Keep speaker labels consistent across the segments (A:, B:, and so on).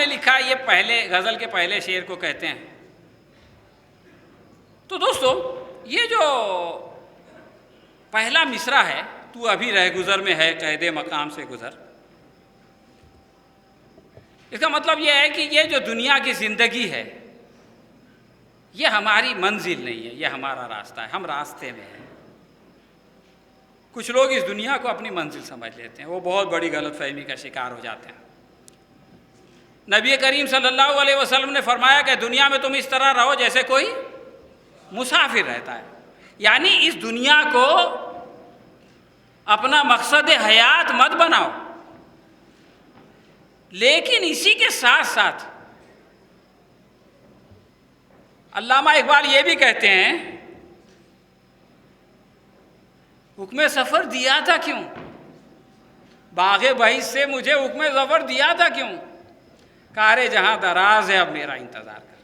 A: نے لکھا ہے، یہ پہلے غزل کے پہلے شعر کو کہتے ہیں۔ تو دوستو یہ جو پہلا مصرع ہے، تو ابھی رہ گزر میں ہے قید مقام سے گزر، اس کا مطلب یہ ہے کہ یہ جو دنیا کی زندگی ہے یہ ہماری منزل نہیں ہے، یہ ہمارا راستہ ہے، ہم راستے میں ہیں۔ کچھ لوگ اس دنیا کو اپنی منزل سمجھ لیتے ہیں، وہ بہت بڑی غلط فہمی کا شکار ہو جاتے ہیں۔ نبی کریم صلی اللہ علیہ وسلم نے فرمایا کہ دنیا میں تم اس طرح رہو جیسے کوئی مسافر رہتا ہے، یعنی اس دنیا کو اپنا مقصد حیات مت بناؤ، لیکن اسی کے ساتھ ساتھ علامہ اقبال یہ بھی کہتے ہیں، حکم سفر دیا تھا کیوں، باغ بہشت سے مجھے حکم سفر دیا تھا کیوں، کار جہاں دراز ہے اب میرا انتظار کر۔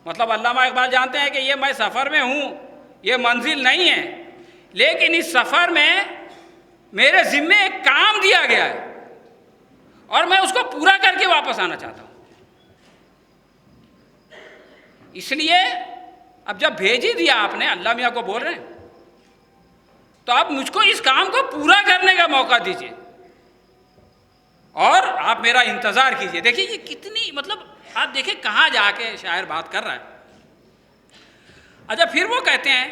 A: مطلب علامہ اقبال جانتے ہیں کہ یہ میں سفر میں ہوں، یہ منزل نہیں ہے، لیکن اس سفر میں میرے ذمے ایک کام دیا گیا ہے اور میں اس کو پورا کر کے واپس آنا چاہتا ہوں۔ اس لیے اب جب بھیج ہی دیا آپ نے، اللہ میاں کو بول رہے ہیں، تو اب مجھ کو اس کام کو پورا کرنے کا موقع دیجیے اور آپ میرا انتظار کیجیے۔ دیکھیے یہ کتنی، مطلب آپ دیکھیں کہاں جا کے شاعر بات کر رہا ہے۔ اچھا پھر وہ کہتے ہیں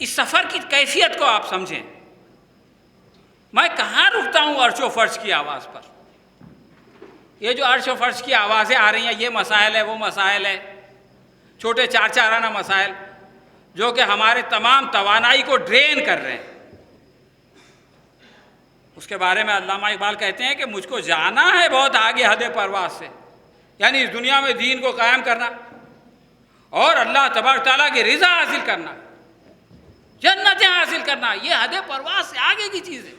A: اس سفر کی کیفیت کو آپ سمجھیں، میں کہاں رکتا ہوں عرش و فرش کی آواز پر، یہ جو عرش و فرش کی آوازیں آ رہی ہیں، یہ مسائل ہے، وہ مسائل ہے، چھوٹے چار چارانہ مسائل جو کہ ہمارے تمام توانائی کو ڈرین کر رہے ہیں۔ اس کے بارے میں علامہ اقبال کہتے ہیں کہ مجھ کو جانا ہے بہت آگے حد پرواز سے، یعنی اس دنیا میں دین کو قائم کرنا اور اللہ تبارک تعالیٰ کی رضا حاصل کرنا، جنتیں حاصل کرنا، یہ حد پرواز سے آگے کی چیز ہے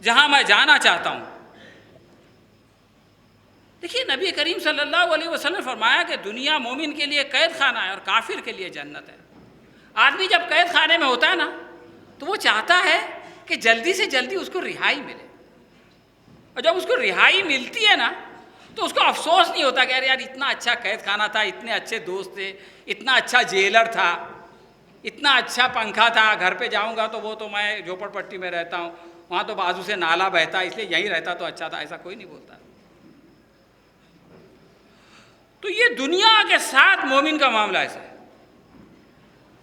A: جہاں میں جانا چاہتا ہوں۔ دیکھیے نبی کریم صلی اللہ علیہ وسلم نے فرمایا کہ دنیا مومن کے لیے قید خانہ ہے اور کافر کے لیے جنت ہے۔ آدمی جب قید خانے میں ہوتا ہے نا تو وہ چاہتا ہے کہ جلدی سے جلدی اس کو رہائی ملے، اور جب اس کو رہائی ملتی ہے نا تو اس کو افسوس نہیں ہوتا کہ یار اتنا اچھا قید خانہ تھا، اتنے اچھے دوست تھے، اتنا اچھا جیلر تھا، اتنا اچھا پنکھا تھا، گھر پہ جاؤں گا تو وہ تو میں جھوپڑ پٹی میں رہتا ہوں، وہاں تو بازو سے نالا بہتا ہے، اس لیے یہیں رہتا تو اچھا تھا، ایسا کوئی نہیں بولتا۔ تو یہ دنیا کے ساتھ مومن کا معاملہ ایسا ہے،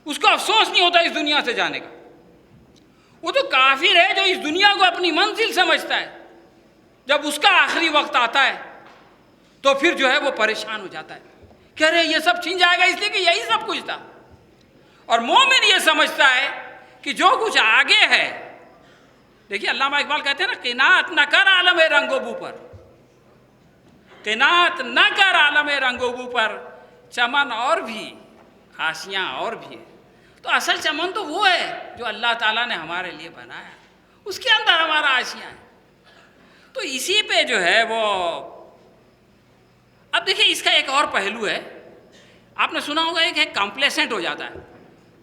A: اس کو افسوس نہیں ہوتا اس دنیا سے جانے کا۔ وہ تو کافر ہے جو اس دنیا کو اپنی منزل سمجھتا ہے، جب اس کا آخری وقت آتا ہے تو پھر جو ہے وہ پریشان ہو جاتا ہے کہ ارے یہ سب چھن جائے گا، اس لیے کہ یہی سب کچھ تھا۔ اور مومن یہ سمجھتا ہے کہ جو کچھ آگے ہے، دیکھیے علامہ اقبال کہتے ہیں نا، قناعت نہ کر عالم رنگ و بو پر، قناعت نہ کر عالم رنگ و بو پر، چمن اور بھی آسیاں اور بھی ہے۔ تو اصل چمن تو وہ ہے جو اللہ تعالیٰ نے ہمارے لیے بنایا، اس کے اندر ہمارا آسیاں ہے۔ تو اسی پہ جو ہے وہ، اب دیکھیں اس کا ایک اور پہلو ہے، آپ نے سنا ہوگا ایک کمپلیسنٹ ہو جاتا ہے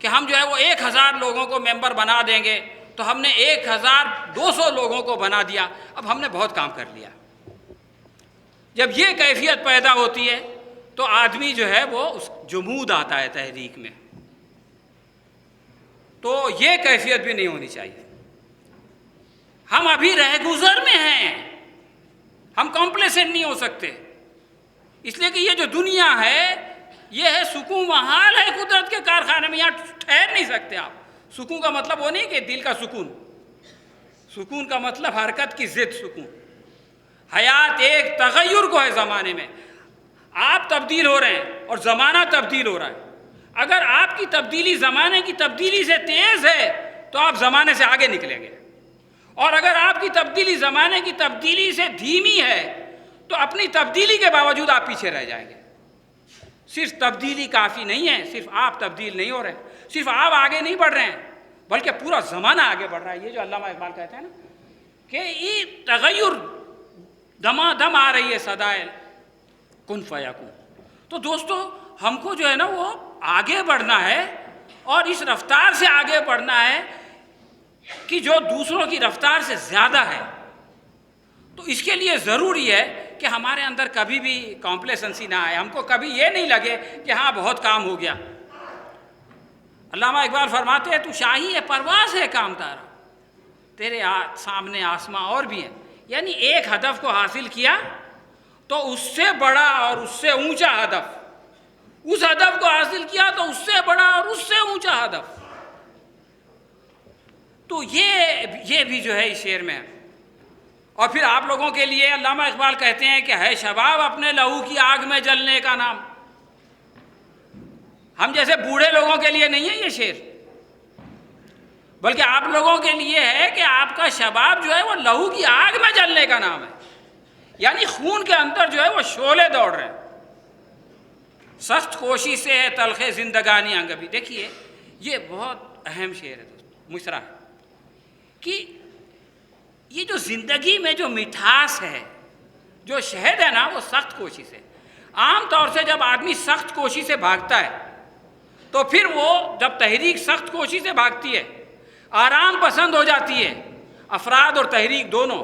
A: کہ ہم جو ہے وہ 1000 لوگوں کو ممبر بنا دیں گے، تو ہم نے 1200 لوگوں کو بنا دیا، اب ہم نے بہت کام کر لیا۔ جب یہ کیفیت پیدا ہوتی ہے تو آدمی جو ہے وہ اس جمود آتا ہے تحریک میں، تو یہ کیفیت بھی نہیں ہونی چاہیے۔ ہم ابھی رہ گزر میں ہیں، ہم کمپلیسنٹ نہیں ہو سکتے، اس لیے کہ یہ جو دنیا ہے یہ ہے سکون محال ہے قدرت کے کارخانے میں، یہاں ٹھہر نہیں سکتے آپ۔ سکون کا مطلب وہ نہیں کہ دل کا سکون، سکون کا مطلب حرکت کی ضد سکون۔ حیات ایک تغیر کو ہے زمانے میں، آپ تبدیل ہو رہے ہیں اور زمانہ تبدیل ہو رہا ہے۔ اگر آپ کی تبدیلی زمانے کی تبدیلی سے تیز ہے تو آپ زمانے سے آگے نکلیں گے، اور اگر آپ کی تبدیلی زمانے کی تبدیلی سے دھیمی ہے تو اپنی تبدیلی کے باوجود آپ پیچھے رہ جائیں گے۔ صرف تبدیلی کافی نہیں ہے، صرف آپ تبدیل نہیں ہو رہے ہیں، صرف آپ آگے نہیں بڑھ رہے ہیں، بلکہ پورا زمانہ آگے بڑھ رہا ہے۔ یہ جو علامہ اقبال کہتے ہیں نا کہ یہ تغیر دما دم آ رہی ہے صدائے کن فیکون۔ تو دوستو ہم کو جو ہے نا وہ آگے بڑھنا ہے، اور اس رفتار سے آگے بڑھنا ہے کہ جو دوسروں کی رفتار سے زیادہ ہے۔ تو اس کے لیے ضروری ہے کہ ہمارے اندر کبھی بھی کمپلیسنسی نہ آئے، ہم کو کبھی یہ نہیں لگے کہ ہاں بہت کام ہو گیا۔ علامہ اقبال فرماتے ہیں تو شاہی پرواز ہے کام تارا، تیرے سامنے آسماں اور بھی ہیں، یعنی ایک ہدف کو حاصل کیا تو اس سے بڑا اور اس سے اونچا ہدف، اس ہدف کو حاصل کیا تو اس سے بڑا اور اس سے اونچا ہدف۔ تو یہ بھی جو ہے اس شعر میں ہے۔ اور پھر آپ لوگوں کے لیے علامہ اقبال کہتے ہیں کہ ہے شباب اپنے لہو کی آگ میں جلنے کا نام۔ ہم جیسے بوڑھے لوگوں کے لیے نہیں ہے یہ شعر، بلکہ آپ لوگوں کے لیے ہے کہ آپ کا شباب جو ہے وہ لہو کی آگ میں جلنے کا نام ہے، یعنی خون کے اندر جو ہے وہ شعلے دوڑ رہے ہیں۔ سخت کوشی سے ہے تلخ زندگانی انگبی، دیکھیے یہ بہت اہم شعر ہے دوستو، مصرع ہے کہ یہ جو زندگی میں جو مٹھاس ہے، جو شہد ہے نا، وہ سخت کوشی سے۔ عام طور سے جب آدمی سخت کوشی سے بھاگتا ہے تو پھر وہ جب تحریک سخت کوشی سے بھاگتی ہے، آرام پسند ہو جاتی ہے افراد اور تحریک دونوں،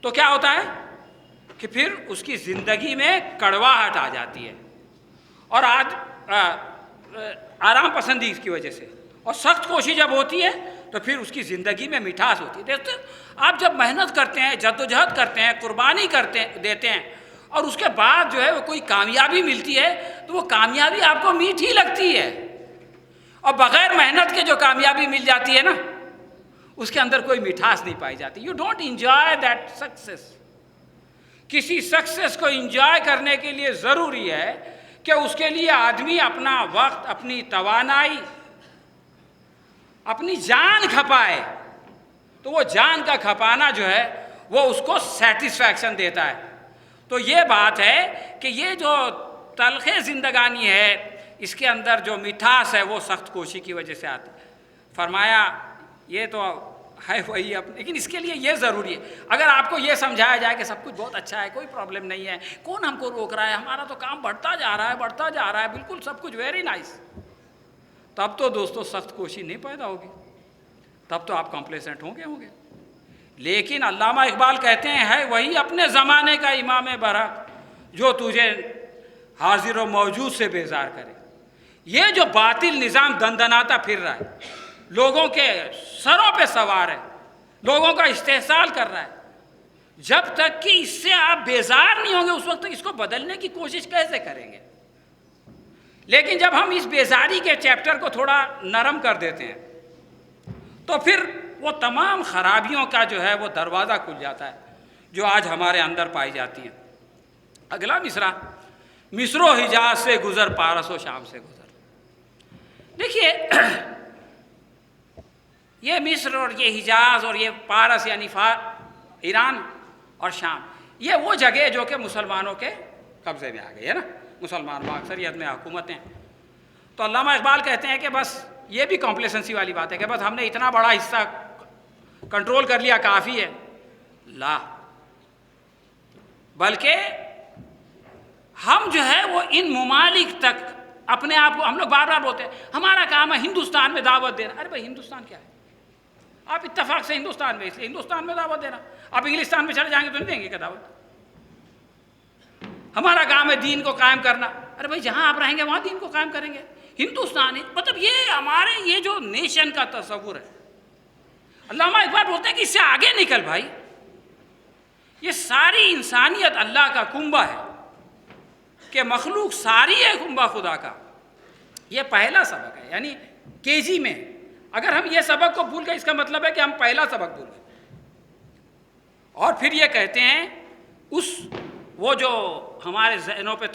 A: تو کیا ہوتا ہے کہ پھر اس کی زندگی میں کڑواہٹ آ جاتی ہے، اور آج آرام پسندی اس کی وجہ سے، اور سخت کوشش جب ہوتی ہے تو پھر اس کی زندگی میں مٹھاس ہوتی ہے۔ دیکھتے آپ جب محنت کرتے ہیں، جدوجہد کرتے ہیں، قربانی دیتے ہیں، اور اس کے بعد جو ہے وہ کوئی کامیابی ملتی ہے تو وہ کامیابی آپ کو میٹھی لگتی ہے، اور بغیر محنت کے جو کامیابی مل جاتی ہے نا، اس کے اندر کوئی مٹھاس نہیں پائی جاتی۔ You don't enjoy that success. کسی سکسیس کو انجوائے کرنے کے لیے ضروری ہے کہ اس کے لیے آدمی اپنا وقت، اپنی توانائی، اپنی جان کھپائے، تو وہ جان کا کھپانا جو ہے وہ اس کو سیٹسفیکشن دیتا ہے۔ تو یہ بات ہے کہ یہ جو تلخ زندگانی ہے، اس کے اندر جو مٹھاس ہے وہ سخت کوشی کی وجہ سے آتی ہے۔ فرمایا یہ تو ہے وہی لیکن اس کے لیے یہ ضروری ہے، اگر آپ کو یہ سمجھایا جائے کہ سب کچھ بہت اچھا ہے، کوئی پرابلم نہیں ہے، کون ہم کو روک رہا ہے، ہمارا تو کام بڑھتا جا رہا ہے بالکل سب کچھ ویری نائس، تب تو دوستو سخت کوشی نہیں پیدا ہوگی، تب تو آپ کمپلیسنٹ ہوں گے۔ لیکن علامہ اقبال کہتے ہیں ہے وہی اپنے زمانے کا امام برحق جو تجھے حاضر و موجود سے بیزار کرے۔ یہ جو باطل نظام دندناتا پھر رہا ہے، لوگوں کے سروں پہ سوار ہے، لوگوں کا استحصال کر رہا ہے، جب تک کہ اس سے آپ بیزار نہیں ہوں گے اس وقت تک اس کو بدلنے کی کوشش کیسے کریں گے؟ لیکن جب ہم اس بیزاری کے چیپٹر کو تھوڑا نرم کر دیتے ہیں تو پھر وہ تمام خرابیوں کا جو ہے وہ دروازہ کھل جاتا ہے جو آج ہمارے اندر پائی جاتی ہیں۔ اگلا مصرع، مصر و حجاز سے گزر پارس و شام سے گزر۔ دیکھیے یہ مصر اور یہ حجاز اور یہ پارس یعنی ایران اور شام، یہ وہ جگہ جو کہ مسلمانوں کے قبضے میں آ گئی ہے نا، مسلمانوں اکثریت میں حکومتیں۔ تو علامہ اقبال کہتے ہیں کہ بس یہ بھی کمپلیسنسی والی بات ہے کہ بس ہم نے اتنا بڑا حصہ کنٹرول کر لیا کافی ہے، لا، بلکہ ہم جو ہے وہ ان ممالک تک اپنے آپ کو، ہم لوگ بار بار بولتے ہیں ہمارا کام ہے ہندوستان میں دعوت دینا۔ ارے بھائی ہندوستان کیا ہے؟ آپ اتفاق سے ہندوستان میں، اس لیے ہندوستان میں دعوت دینا، آپ انگلستان میں چلے جائیں گے تو نہیں دیں گے کیا دعوت؟ ہمارا کام ہے دین کو قائم کرنا۔ ارے بھائی جہاں آپ رہیں گے وہاں دین کو قائم کریں گے، ہندوستان ہے، مطلب یہ ہمارے یہ جو نیشن کا تصور ہے۔ علامہ اقبال بولتے ہیں کہ اس سے آگے نکل بھائی، یہ ساری انسانیت اللہ کا کنبہ ہے کہ مخلوق ساری ہے کنبہ خدا کا۔ یہ پہلا سبق ہے، یعنی KG میں اگر ہم یہ سبق کو بھول گئے اس کا مطلب ہے کہ ہم پہلا سبق بھول گئے۔ اور پھر یہ کہتے ہیں وہ جو ہمارے ذہنوں پہ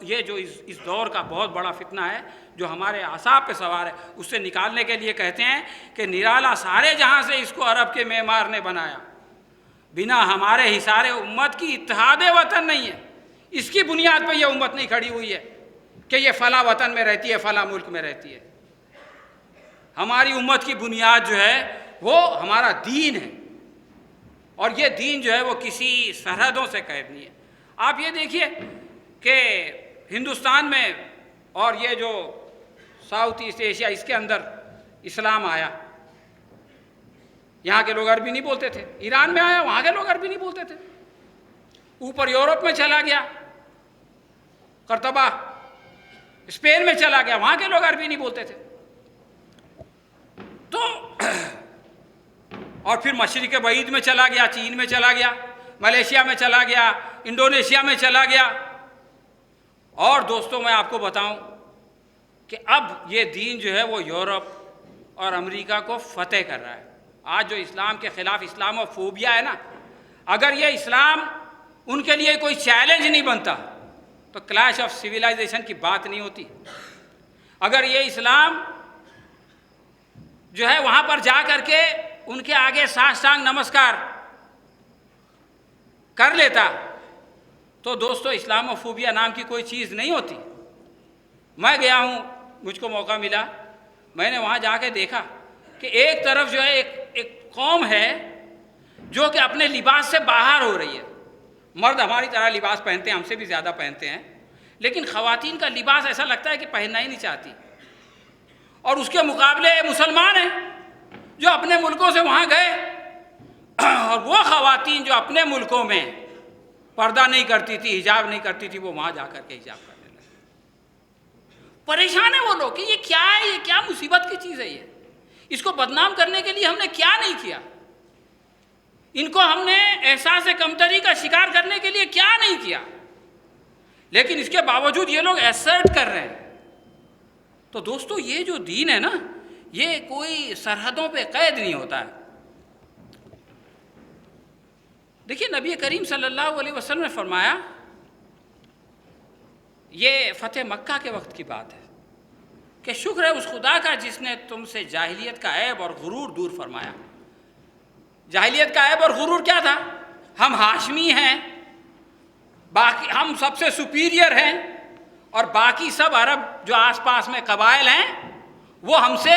A: یہ جو اس دور کا بہت بڑا فتنہ ہے جو ہمارے اعصاب پہ سوار ہے، اس سے نکالنے کے لیے کہتے ہیں کہ نرالا سارے جہاں سے اس کو عرب کے معمار نے بنایا، بنا ہمارے حصار امت کی اتحاد وطن نہیں ہے۔ اس کی بنیاد پہ یہ امت نہیں کھڑی ہوئی ہے کہ یہ فلاں وطن میں رہتی ہے، فلاں ملک میں رہتی ہے۔ ہماری امت کی بنیاد جو ہے وہ ہمارا دین ہے، اور یہ دین جو ہے وہ کسی سرحدوں سے قید نہیں ہے۔ آپ یہ دیکھیے کہ ہندوستان میں اور یہ جو ساؤتھ ایسٹ ایشیا، اس کے اندر اسلام آیا، یہاں کے لوگ عربی نہیں بولتے تھے، ایران میں آیا وہاں کے لوگ عربی نہیں بولتے تھے، اوپر یورپ میں چلا گیا، قرطبہ اسپین میں چلا گیا، وہاں کے لوگ عربی نہیں بولتے تھے۔ تو اور پھر مشرق بعید میں چلا گیا، چین میں چلا گیا، ملیشیا میں چلا گیا، انڈونیشیا میں چلا گیا۔ اور دوستوں میں آپ کو بتاؤں کہ اب یہ دین جو ہے وہ یورپ اور امریکہ کو فتح کر رہا ہے۔ آج جو اسلام کے خلاف اسلام و فوبیا ہے نا، اگر یہ اسلام ان کے لیے کوئی چیلنج نہیں بنتا تو کلیش آف سویلائزیشن کی بات نہیں ہوتی۔ اگر یہ اسلام جو ہے وہاں پر جا کر کے ان کے آگے ساشٹانگ نمسکار کر لیتا تو دوستو اسلام و فوبیا نام کی کوئی چیز نہیں ہوتی۔ میں گیا ہوں، مجھ کو موقع ملا، میں نے وہاں جا کے دیکھا کہ ایک طرف جو ہے ایک قوم ہے جو کہ اپنے لباس سے باہر ہو رہی ہے۔ مرد ہماری طرح لباس پہنتے ہیں، ہم سے بھی زیادہ پہنتے ہیں، لیکن خواتین کا لباس ایسا لگتا ہے کہ پہننا ہی نہیں چاہتی۔ اور اس کے مقابلے مسلمان ہیں جو اپنے ملکوں سے وہاں گئے، اور وہ خواتین جو اپنے ملکوں میں پردہ نہیں کرتی تھی، حجاب نہیں کرتی تھی، وہ وہاں جا کر کے حجاب کرنے لگے۔ پریشان ہیں وہ لوگ کہ یہ کیا ہے، یہ کیا مصیبت کی چیز ہے، یہ اس کو بدنام کرنے کے لیے ہم نے کیا نہیں کیا، ان کو ہم نے احساس کمتری کا شکار کرنے کے لیے کیا نہیں کیا، لیکن اس کے باوجود یہ لوگ ایسرٹ کر رہے ہیں۔ تو دوستو یہ جو دین ہے نا، یہ کوئی سرحدوں پہ قید نہیں ہوتا ہے۔ دیکھیے نبی کریم صلی اللہ علیہ وسلم نے فرمایا، یہ فتح مکہ کے وقت کی بات ہے، کہ شکر ہے اس خدا کا جس نے تم سے جاہلیت کا عیب اور غرور دور فرمایا۔ جاہلیت کا عیب اور غرور کیا تھا؟ ہم ہاشمی ہیں، باقی ہم سب سے سپیریئر ہیں، اور باقی سب عرب جو آس پاس میں قبائل ہیں وہ ہم سے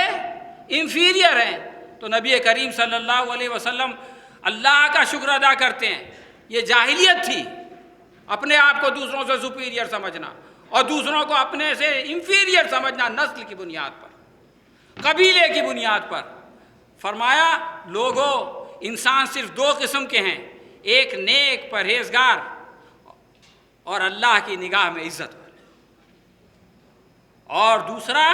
A: انفیریئر ہیں۔ تو نبی کریم صلی اللہ علیہ وسلم اللہ کا شکر ادا کرتے ہیں۔ یہ جاہلیت تھی، اپنے آپ کو دوسروں سے سپیریئر سمجھنا اور دوسروں کو اپنے سے انفیریئر سمجھنا، نسل کی بنیاد پر، قبیلے کی بنیاد پر۔ فرمایا لوگوں، انسان صرف دو قسم کے ہیں، ایک نیک پرہیزگار اور اللہ کی نگاہ میں عزت والے، اور دوسرا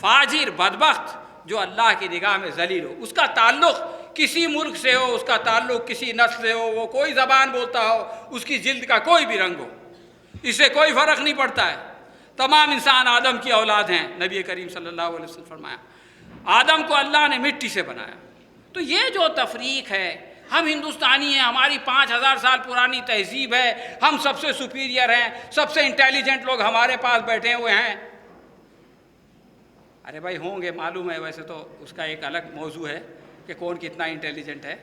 A: فاجر بدبخت جو اللہ کی نگاہ میں ذلیل ہو۔ اس کا تعلق کسی ملک سے ہو، اس کا تعلق کسی نسل سے ہو، وہ کوئی زبان بولتا ہو، اس کی جلد کا کوئی بھی رنگ ہو، اس سے کوئی فرق نہیں پڑتا ہے۔ تمام انسان آدم کی اولاد ہیں۔ نبی کریم صلی اللہ علیہ وسلم فرمایا آدم کو اللہ نے مٹی سے بنایا۔ تو یہ جو تفریق ہے، ہم ہندوستانی ہیں، ہماری 5000 سال پرانی تہذیب ہے، ہم سب سے سپیریئر ہیں، سب سے انٹیلیجنٹ لوگ ہمارے پاس بیٹھے ہوئے ہیں۔ ارے بھائی ہوں گے، معلوم ہے، ویسے تو اس کا ایک الگ موضوع ہے کہ کون کتنا انٹیلیجنٹ ہے،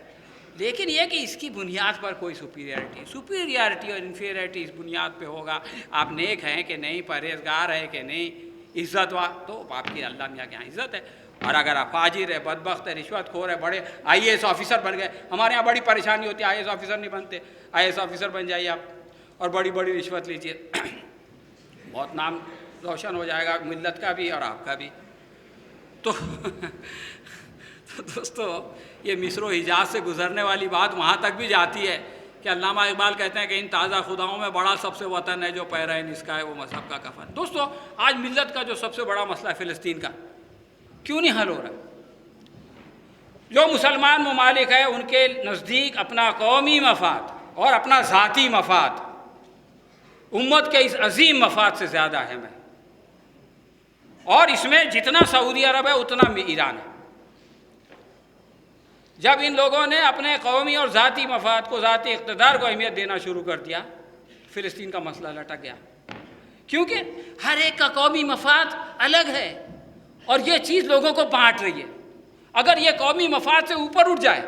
A: لیکن یہ کہ اس کی بنیاد پر کوئی سپیریارٹی اور انفیریٹی اس بنیاد پہ ہوگا، آپ نیک ہیں کہ نہیں، پرہیزگار ہے کہ نہیں، عزت تو آپ کی اللہ میاں کے یہاں عزت ہے۔ اور اگر آپ فاجر ہے، بدبخت ہے، رشوت خور ہے، بڑے IAS آفیسر بن گئے، ہمارے یہاں بڑی پریشانی ہوتی ہے، IAS آفیسر نہیں بنتے، IAS آفیسر بن جائیے آپ اور بڑی بڑی رشوت لیجیے، بہت نام روشن ہو جائے گا ملت کا بھی اور آپ کا بھی۔ تو دوستو یہ مصر و حجاز سے گزرنے والی بات وہاں تک بھی جاتی ہے کہ علامہ اقبال کہتے ہیں کہ ان تازہ خداؤں میں بڑا سب سے وطن ہے، جو پیرین اس کا ہے وہ مذہب کا کفن۔ دوستو آج ملت کا جو سب سے بڑا مسئلہ ہے فلسطین کا، کیوں نہیں حل ہو رہا؟ جو مسلمان ممالک ہیں ان کے نزدیک اپنا قومی مفاد اور اپنا ذاتی مفاد امت کے اس عظیم مفاد سے زیادہ اہم ہے، اور اس میں جتنا سعودی عرب ہے اتنا ایران ہے۔ جب ان لوگوں نے اپنے قومی اور ذاتی مفاد کو، ذاتی اقتدار کو اہمیت دینا شروع کر دیا، فلسطین کا مسئلہ لٹک گیا، کیونکہ ہر ایک کا قومی مفاد الگ ہے اور یہ چیز لوگوں کو بانٹ رہی ہے۔ اگر یہ قومی مفاد سے اوپر اٹھ جائے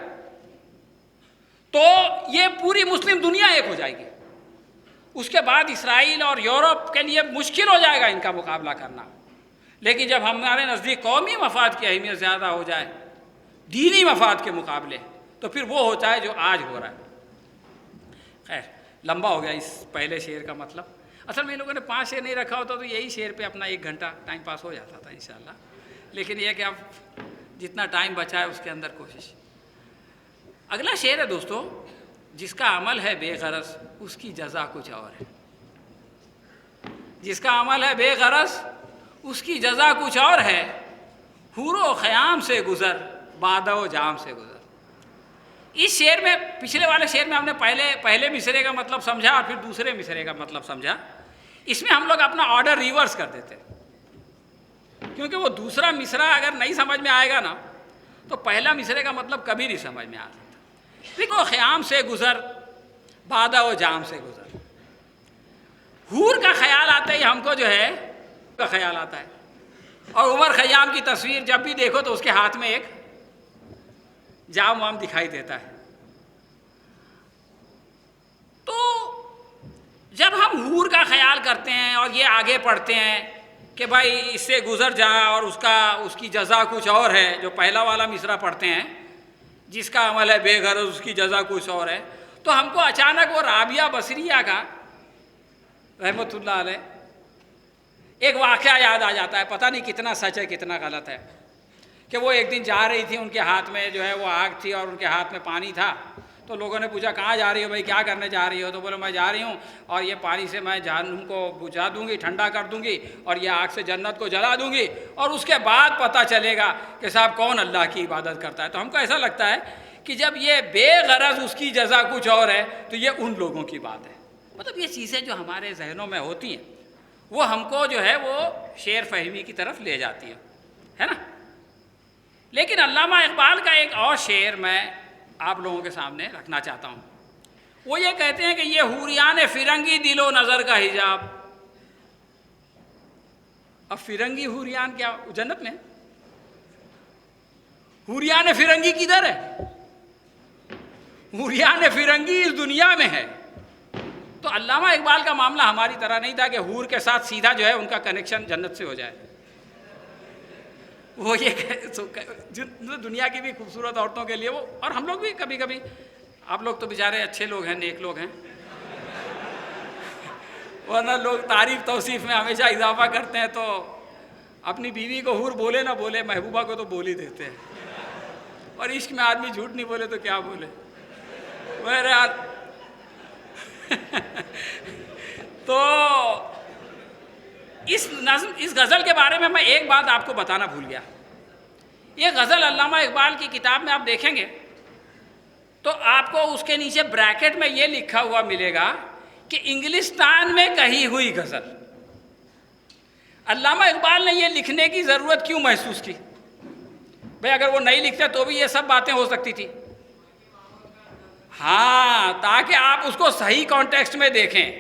A: تو یہ پوری مسلم دنیا ایک ہو جائے گی، اس کے بعد اسرائیل اور یورپ کے لیے مشکل ہو جائے گا ان کا مقابلہ کرنا۔ لیکن جب ہمارے نزدیک قومی مفاد کی اہمیت زیادہ ہو جائے دینی مفاد کے مقابلے، تو پھر وہ ہوتا ہے جو آج ہو رہا ہے۔ خیر لمبا ہو گیا اس پہلے شعر کا مطلب، اصل میں ان لوگوں نے 5 شعر نہیں رکھا ہوتا تو یہی شعر پہ اپنا 1 گھنٹہ ٹائم پاس ہو جاتا تھا انشاءاللہ، لیکن یہ کہ اب جتنا ٹائم بچا ہے اس کے اندر کوشش۔ اگلا شعر ہے دوستو، جس کا عمل ہے بے غرض اس کی جزا کچھ اور ہے. جس کا عمل ہے بے غرض اس کی جزا کچھ اور ہے، حور و خیام سے گزر بادہ و جام سے گزر. اس شعر میں، پچھلے والے شعر میں ہم نے پہلے مصرے کا مطلب سمجھا اور پھر دوسرے مصرے کا مطلب سمجھا. اس میں ہم لوگ اپنا آرڈر ریورس کر دیتے ہیں، کیونکہ وہ دوسرا مصرع اگر نہیں سمجھ میں آئے گا نا تو پہلا مصرے کا مطلب کبھی نہیں سمجھ میں آ سکتا. دیکھو، خیام سے گزر بادہ و جام سے گزر. حور کا خیال آتا ہے ہم کو، جو ہے کا خیال آتا ہے. اور عمر خیام کی تصویر جب بھی دیکھو تو اس کے ہاتھ میں ایک جام وام دکھائی دیتا ہے. تو جب ہم حور کا خیال کرتے ہیں اور یہ آگے پڑھتے ہیں کہ بھائی اس سے گزر جا اور اس کی جزا کچھ اور ہے، جو پہلا والا مصرع پڑھتے ہیں، جس کا عمل ہے بے غرض اس کی جزا کچھ اور ہے، تو ہم کو اچانک وہ رابعہ بصریہ کا رحمۃ اللہ علیہ ایک واقعہ یاد آ جاتا ہے. پتہ نہیں کتنا سچ ہے کتنا غلط ہے، کہ وہ ایک دن جا رہی تھی، ان کے ہاتھ میں جو ہے وہ آگ تھی اور ان کے ہاتھ میں پانی تھا. تو لوگوں نے پوچھا کہاں جا رہی ہو بھائی، کیا کرنے جا رہی ہو؟ تو بولے میں جا رہی ہوں اور یہ پانی سے میں جہنم کو بجھا دوں گی، ٹھنڈا کر دوں گی، اور یہ آگ سے جنت کو جلا دوں گی، اور اس کے بعد پتہ چلے گا کہ صاحب کون اللہ کی عبادت کرتا ہے. تو ہم کو ایسا لگتا ہے کہ جب یہ بے غرض اس کی جزا کچھ اور ہے تو یہ ان لوگوں کی بات ہے. مطلب یہ چیزیں جو ہمارے ذہنوں میں ہوتی ہیں وہ ہم کو جو ہے وہ شعر فہمی کی طرف لے جاتی ہے نا. لیکن علامہ اقبال کا ایک اور شعر میں آپ لوگوں کے سامنے رکھنا چاہتا ہوں. وہ یہ کہتے ہیں کہ یہ حوریان فرنگی دل و نظر کا حجاب. اب فرنگی حوریان کیا جنت میں؟ حوریان فرنگی کدھر ہے؟ حوریان فرنگی اس دنیا میں ہے. تو علامہ اقبال کا معاملہ ہماری طرح نہیں تھا کہ حور کے ساتھ سیدھا جو ہے ان کا کنیکشن جنت سے ہو جائے. وہ یہ دنیا کی بھی خوبصورت عورتوں کے لیے وہ، اور ہم لوگ بھی کبھی کبھی، آپ لوگ تو بیچارے اچھے لوگ ہیں، نیک لوگ ہیں، ورنہ لوگ تعریف توصیف میں ہمیشہ اضافہ کرتے ہیں. تو اپنی بیوی کو حور بولے نہ بولے، محبوبہ کو تو بول ہی دیتے ہیں. اور عشق میں آدمی جھوٹ نہیں بولے تو کیا بولے. بہرحال تو اس غزل کے بارے میں ایک بات آپ کو بتانا بھول گیا. یہ غزل علامہ اقبال کی کتاب میں آپ دیکھیں گے تو آپ کو اس کے نیچے بریکٹ میں یہ لکھا ہوا ملے گا کہ انگلستان میں کہی ہوئی غزل. علامہ اقبال نے یہ لکھنے کی ضرورت کیوں محسوس کی؟ بھئی اگر وہ نہیں لکھتے تو بھی یہ سب باتیں ہو سکتی تھی. ہاں، تاکہ آپ اس کو صحیح کانٹیکسٹ میں دیکھیں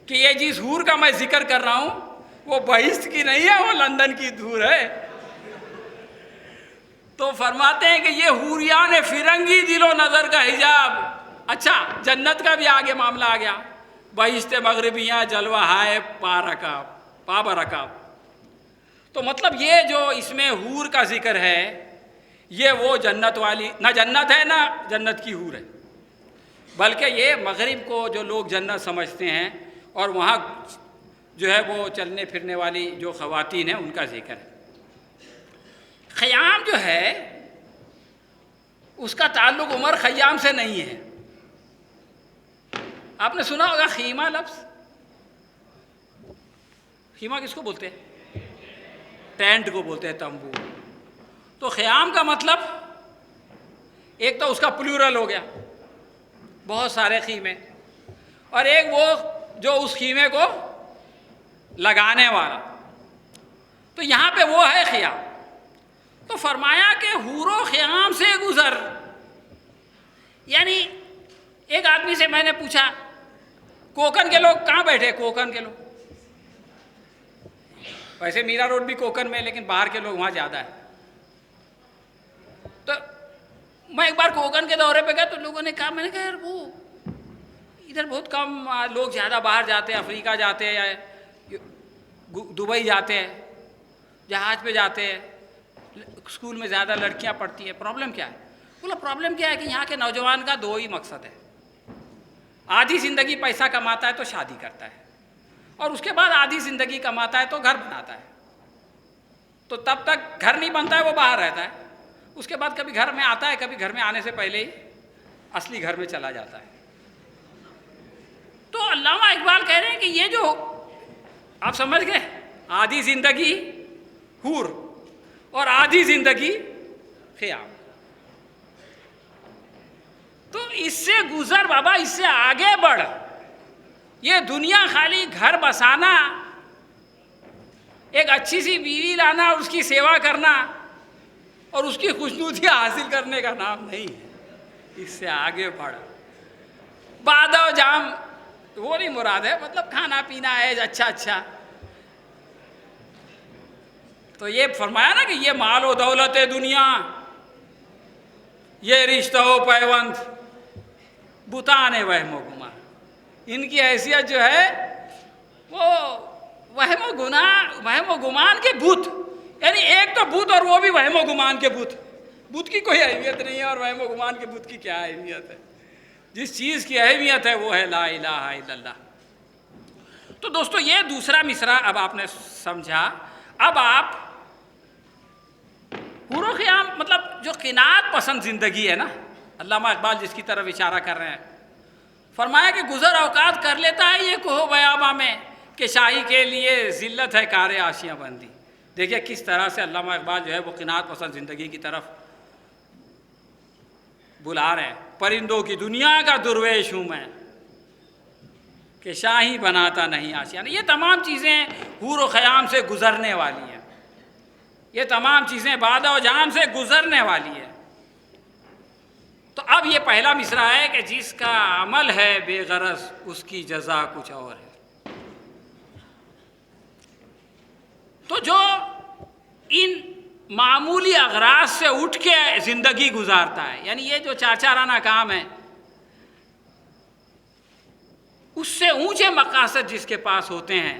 A: کہ یہ جس حور کا میں ذکر کر رہا ہوں وہ بہشت کی نہیں ہے، وہ لندن کی حور ہے. تو فرماتے ہیں کہ یہ حوریان فرنگی دل و نظر کا حجاب. اچھا، جنت کا بھی آگے معاملہ آ گیا. بہشت مغربیاں جلوہ ہائے پا برکاب. تو مطلب یہ جو اس میں حور کا ذکر ہے یہ وہ جنت والی نہ جنت ہے نہ جنت کی حور ہے، بلکہ یہ مغرب کو جو لوگ جنت سمجھتے ہیں اور وہاں جو ہے وہ چلنے پھرنے والی جو خواتین ہیں ان کا ذکر ہے. خیام جو ہے اس کا تعلق عمر خیام سے نہیں ہے. آپ نے سنا ہوگا خیمہ لفظ. خیمہ کس کو بولتے ہیں؟ ٹینٹ کو بولتے ہیں، تمبو. تو خیام کا مطلب ایک تو اس کا پلورل ہو گیا، بہت سارے خیمے، اور ایک وہ جو اس خیمے کو لگانے والا. تو یہاں پہ وہ ہے خیام. تو فرمایا کہ حور و خیام سے گزر. یعنی ایک آدمی سے میں نے پوچھا کوکن کے لوگ کہاں بیٹھے؟ کوکن کے لوگ، ویسے میرا روڈ بھی کوکن میں، لیکن باہر کے لوگ وہاں زیادہ ہے. تو میں ایک بار کوکن کے دورے پہ گیا تو لوگوں نے کہا، میں نے کہا یار وہ ادھر بہت کم لوگ زیادہ باہر جاتے ہیں، افریقہ جاتے ہیں یا دبئی جاتے ہیں، جہاز پہ جاتے ہیں، اسکول میں زیادہ لڑکیاں پڑھتی ہیں. پرابلم کیا ہے؟ بولا پرابلم کیا ہے کہ یہاں کے نوجوان کا دو ہی مقصد ہے. آدھی زندگی پیسہ کماتا ہے تو شادی کرتا ہے، اور اس کے بعد آدھی زندگی کماتا ہے تو گھر بناتا ہے. تو تب تک گھر نہیں بنتا ہے وہ باہر رہتا ہے، اس کے بعد کبھی گھر میں آتا ہے، کبھی گھر میں آنے سے پہلے ہی اصلی گھر میں چلا جاتا ہے۔ تو علامہ اقبال کہہ رہے ہیں کہ یہ جو آپ سمجھ گئے، آدھی زندگی حور اور آدھی زندگی خیام، تو اس سے گزر بابا، اس سے آگے بڑھ۔ یہ دنیا خالی گھر بسانا، ایک اچھی سی بیوی لانا، اس کی سیوا کرنا اور اس کی خوشنودی حاصل کرنے کا نام نہیں ہے۔ اس سے آگے بڑھ۔ باد و جام وہ نہیں مراد ہے، مطلب کھانا پینا ہے اچھا۔ تو یہ فرمایا نا کہ یہ مال و دولت دنیا، یہ رشتہ و پیوند، بتان وہم و گمان، ان کی حیثیت جو ہے وہ وہم و گمان کے بت، یعنی ایک تو بت اور وہ بھی وہم و گمان کے بت۔ بت کی کوئی اہمیت نہیں ہے اور وہم و گمان کے بت کی کیا اہمیت ہے؟ جس چیز کی اہمیت ہے وہ ہے لا الہ الا اللہ۔ تو دوستو یہ دوسرا مصرع اب آپ نے سمجھا۔ اب آپ حور و خیام، مطلب جو قناعت پسند زندگی ہے نا، علامہ اقبال جس کی طرف اشارہ کر رہے ہیں، فرمایا کہ گزر اوقات کر لیتا ہے یہ کوہ بیاباں میں، کہ شاہی کے لیے ذلت ہے کار آشیاں بندی۔ دیکھیے کس طرح سے علامہ اقبال جو ہے وہ قناعت پسند زندگی کی طرف بلا رہے ہیں۔ پرندوں کی دنیا کا درویش ہوں میں، کہ شاہی بناتا نہیں آشیاں۔ یہ تمام چیزیں حور و خیام سے گزرنے والی ہیں، یہ تمام چیزیں باد و جام سے گزرنے والی ہیں۔ تو اب یہ پہلا مصرع ہے کہ جس کا عمل ہے بے غرض اس کی جزا کچھ اور ہے۔ تو جو ان معمولی اغراض سے اٹھ کے زندگی گزارتا ہے، یعنی یہ جو چارچارانہ کام ہے، اس سے اونچے مقاصد جس کے پاس ہوتے ہیں،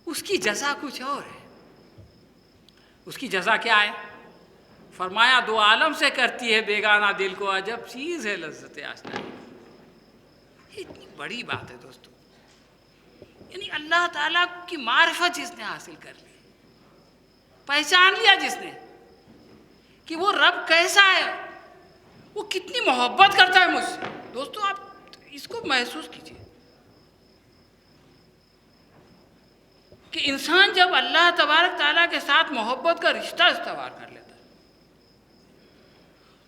A: اس کی جزا کچھ اور ہے۔ اس کی جزا کیا ہے؟ فرمایا دو عالم سے کرتی ہے بیگانہ دل کو عجب چیز ہے لذت آشنائی۔ یہ اتنی بڑی بات ہے دوستو، یعنی اللہ تعالیٰ کی معرفت جس نے حاصل کر لی، پہچان لیا جس نے کہ وہ رب کیسا ہے، وہ کتنی محبت کرتا ہے مجھ سے۔ دوستو آپ اس کو محسوس کیجئے کہ انسان جب اللہ تبارک تعالیٰ کے ساتھ محبت کا رشتہ استوار کر لیتا ہے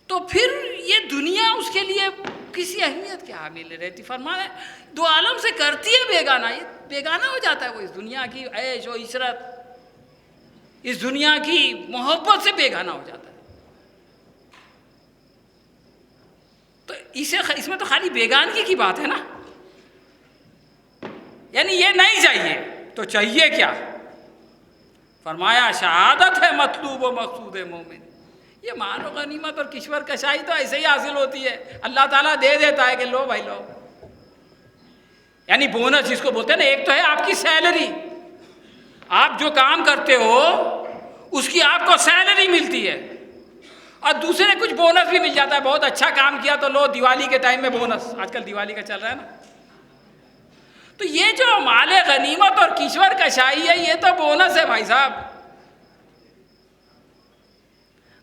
A: تو پھر یہ دنیا اس کے لیے کسی اہمیت کے حامل رہتی۔ فرمایا دو عالم سے کرتی ہے بیگانہ، یہ بیگانہ ہو جاتا ہے، وہ اس دنیا کی عیش و عشرت، اس دنیا کی محبت سے بیگانہ ہو جاتا ہے۔ تو اس میں تو خالی بیگانگی کی بات ہے نا، یعنی یہ نہیں چاہیے تو چاہیے کیا؟ فرمایا شہادت ہے مطلوب و مقصود مومن۔ یہ مال و غنیمت اور کشور کشائی تو ایسے ہی حاصل ہوتی ہے، اللہ تعالیٰ دے دیتا ہے کہ لو بھائی لو، یعنی بونس جس کو بولتے ہیں نا، ایک تو ہے آپ کی سیلری، آپ جو کام کرتے ہو اس کی آپ کو سیلری ملتی ہے، اور دوسرے کچھ بونس بھی مل جاتا ہے، بہت اچھا کام کیا تو لو دیوالی کے ٹائم میں بونس، آج کل دیوالی کا چل رہا ہے نا۔ تو یہ جو مال غنیمت اور کشور کشائی ہے یہ تو بونس ہے بھائی صاحب،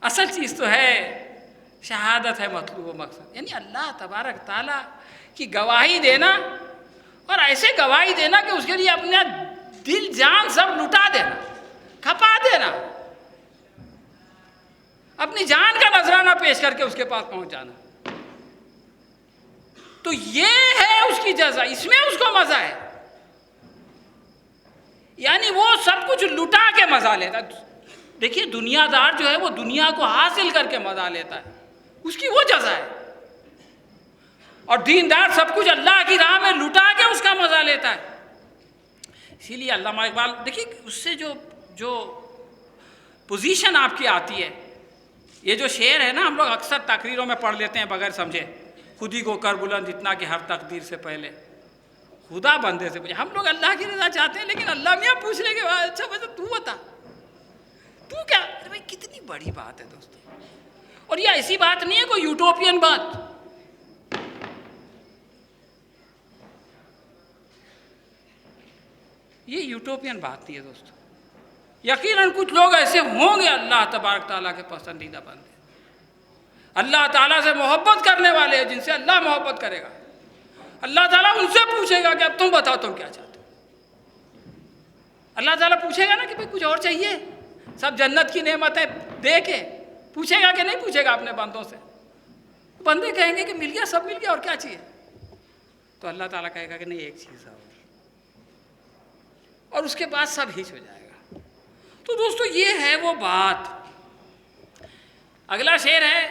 A: اصل چیز تو ہے شہادت ہے مطلوب و مقصد، یعنی اللہ تبارک تعالیٰ کی گواہی دینا، اور ایسے گواہی دینا کہ اس کے لیے اپنا دل جان سب لٹا دینا، کھپا دینا، اپنی جان کا نذرانہ پیش کر کے اس کے پاس پہنچ جانا۔ تو یہ ہے اس کی جزا، اس میں اس کو مزہ ہے، یعنی وہ سب کچھ لٹا کے مزہ لیتا ہے۔ دیکھیے دنیا دار جو ہے وہ دنیا کو حاصل کر کے مزہ لیتا ہے، اس کی وہ جزا ہے، اور دیندار سب کچھ اللہ کی راہ میں لٹا کے اس کا مزہ لیتا ہے۔ اسی لیے علامہ اقبال دیکھیے اس سے جو پوزیشن آپ کی آتی ہے، یہ جو شعر ہے نا ہم لوگ اکثر تقریروں میں پڑھ لیتے ہیں بغیر سمجھے، خودی کو کر بلند اتنا کہ ہر تقدیر سے پہلے خدا بندے سے پوچھے۔ ہم لوگ اللہ کی رضا چاہتے ہیں لیکن اللہ میاں پوچھنے کے بعد اچھا بتا تو بتا تو کیا، بھائی کتنی بڑی بات ہے دوستو، اور یہ ایسی بات نہیں ہے کوئی یوٹوپین بات، یہ یوٹوپین بات نہیں ہے دوستو۔ یقیناً کچھ لوگ ایسے ہوں گے اللہ تبارک تعالیٰ کے پسندیدہ بندے، اللہ تعالیٰ سے محبت کرنے والے ہیں جن سے اللہ محبت کرے گا. اللہ تعالیٰ ان سے پوچھے گا کہ اب تم بتاؤ تم کیا چاہتے ہو. اللہ تعالیٰ پوچھے گا نا کہ بھئی کچھ اور چاہیے؟ سب جنت کی نعمتیں دے کے پوچھے گا کہ نہیں پوچھے گا اپنے بندوں سے؟ بندے کہیں گے کہ مل گیا، سب مل گیا، اور کیا چاہیے؟ تو اللہ تعالیٰ کہے گا کہ نہیں، ایک چیز اور اس کے بعد سب ہچ ہو جائے گا. تو دوستو یہ ہے وہ بات. اگلا شعر ہے،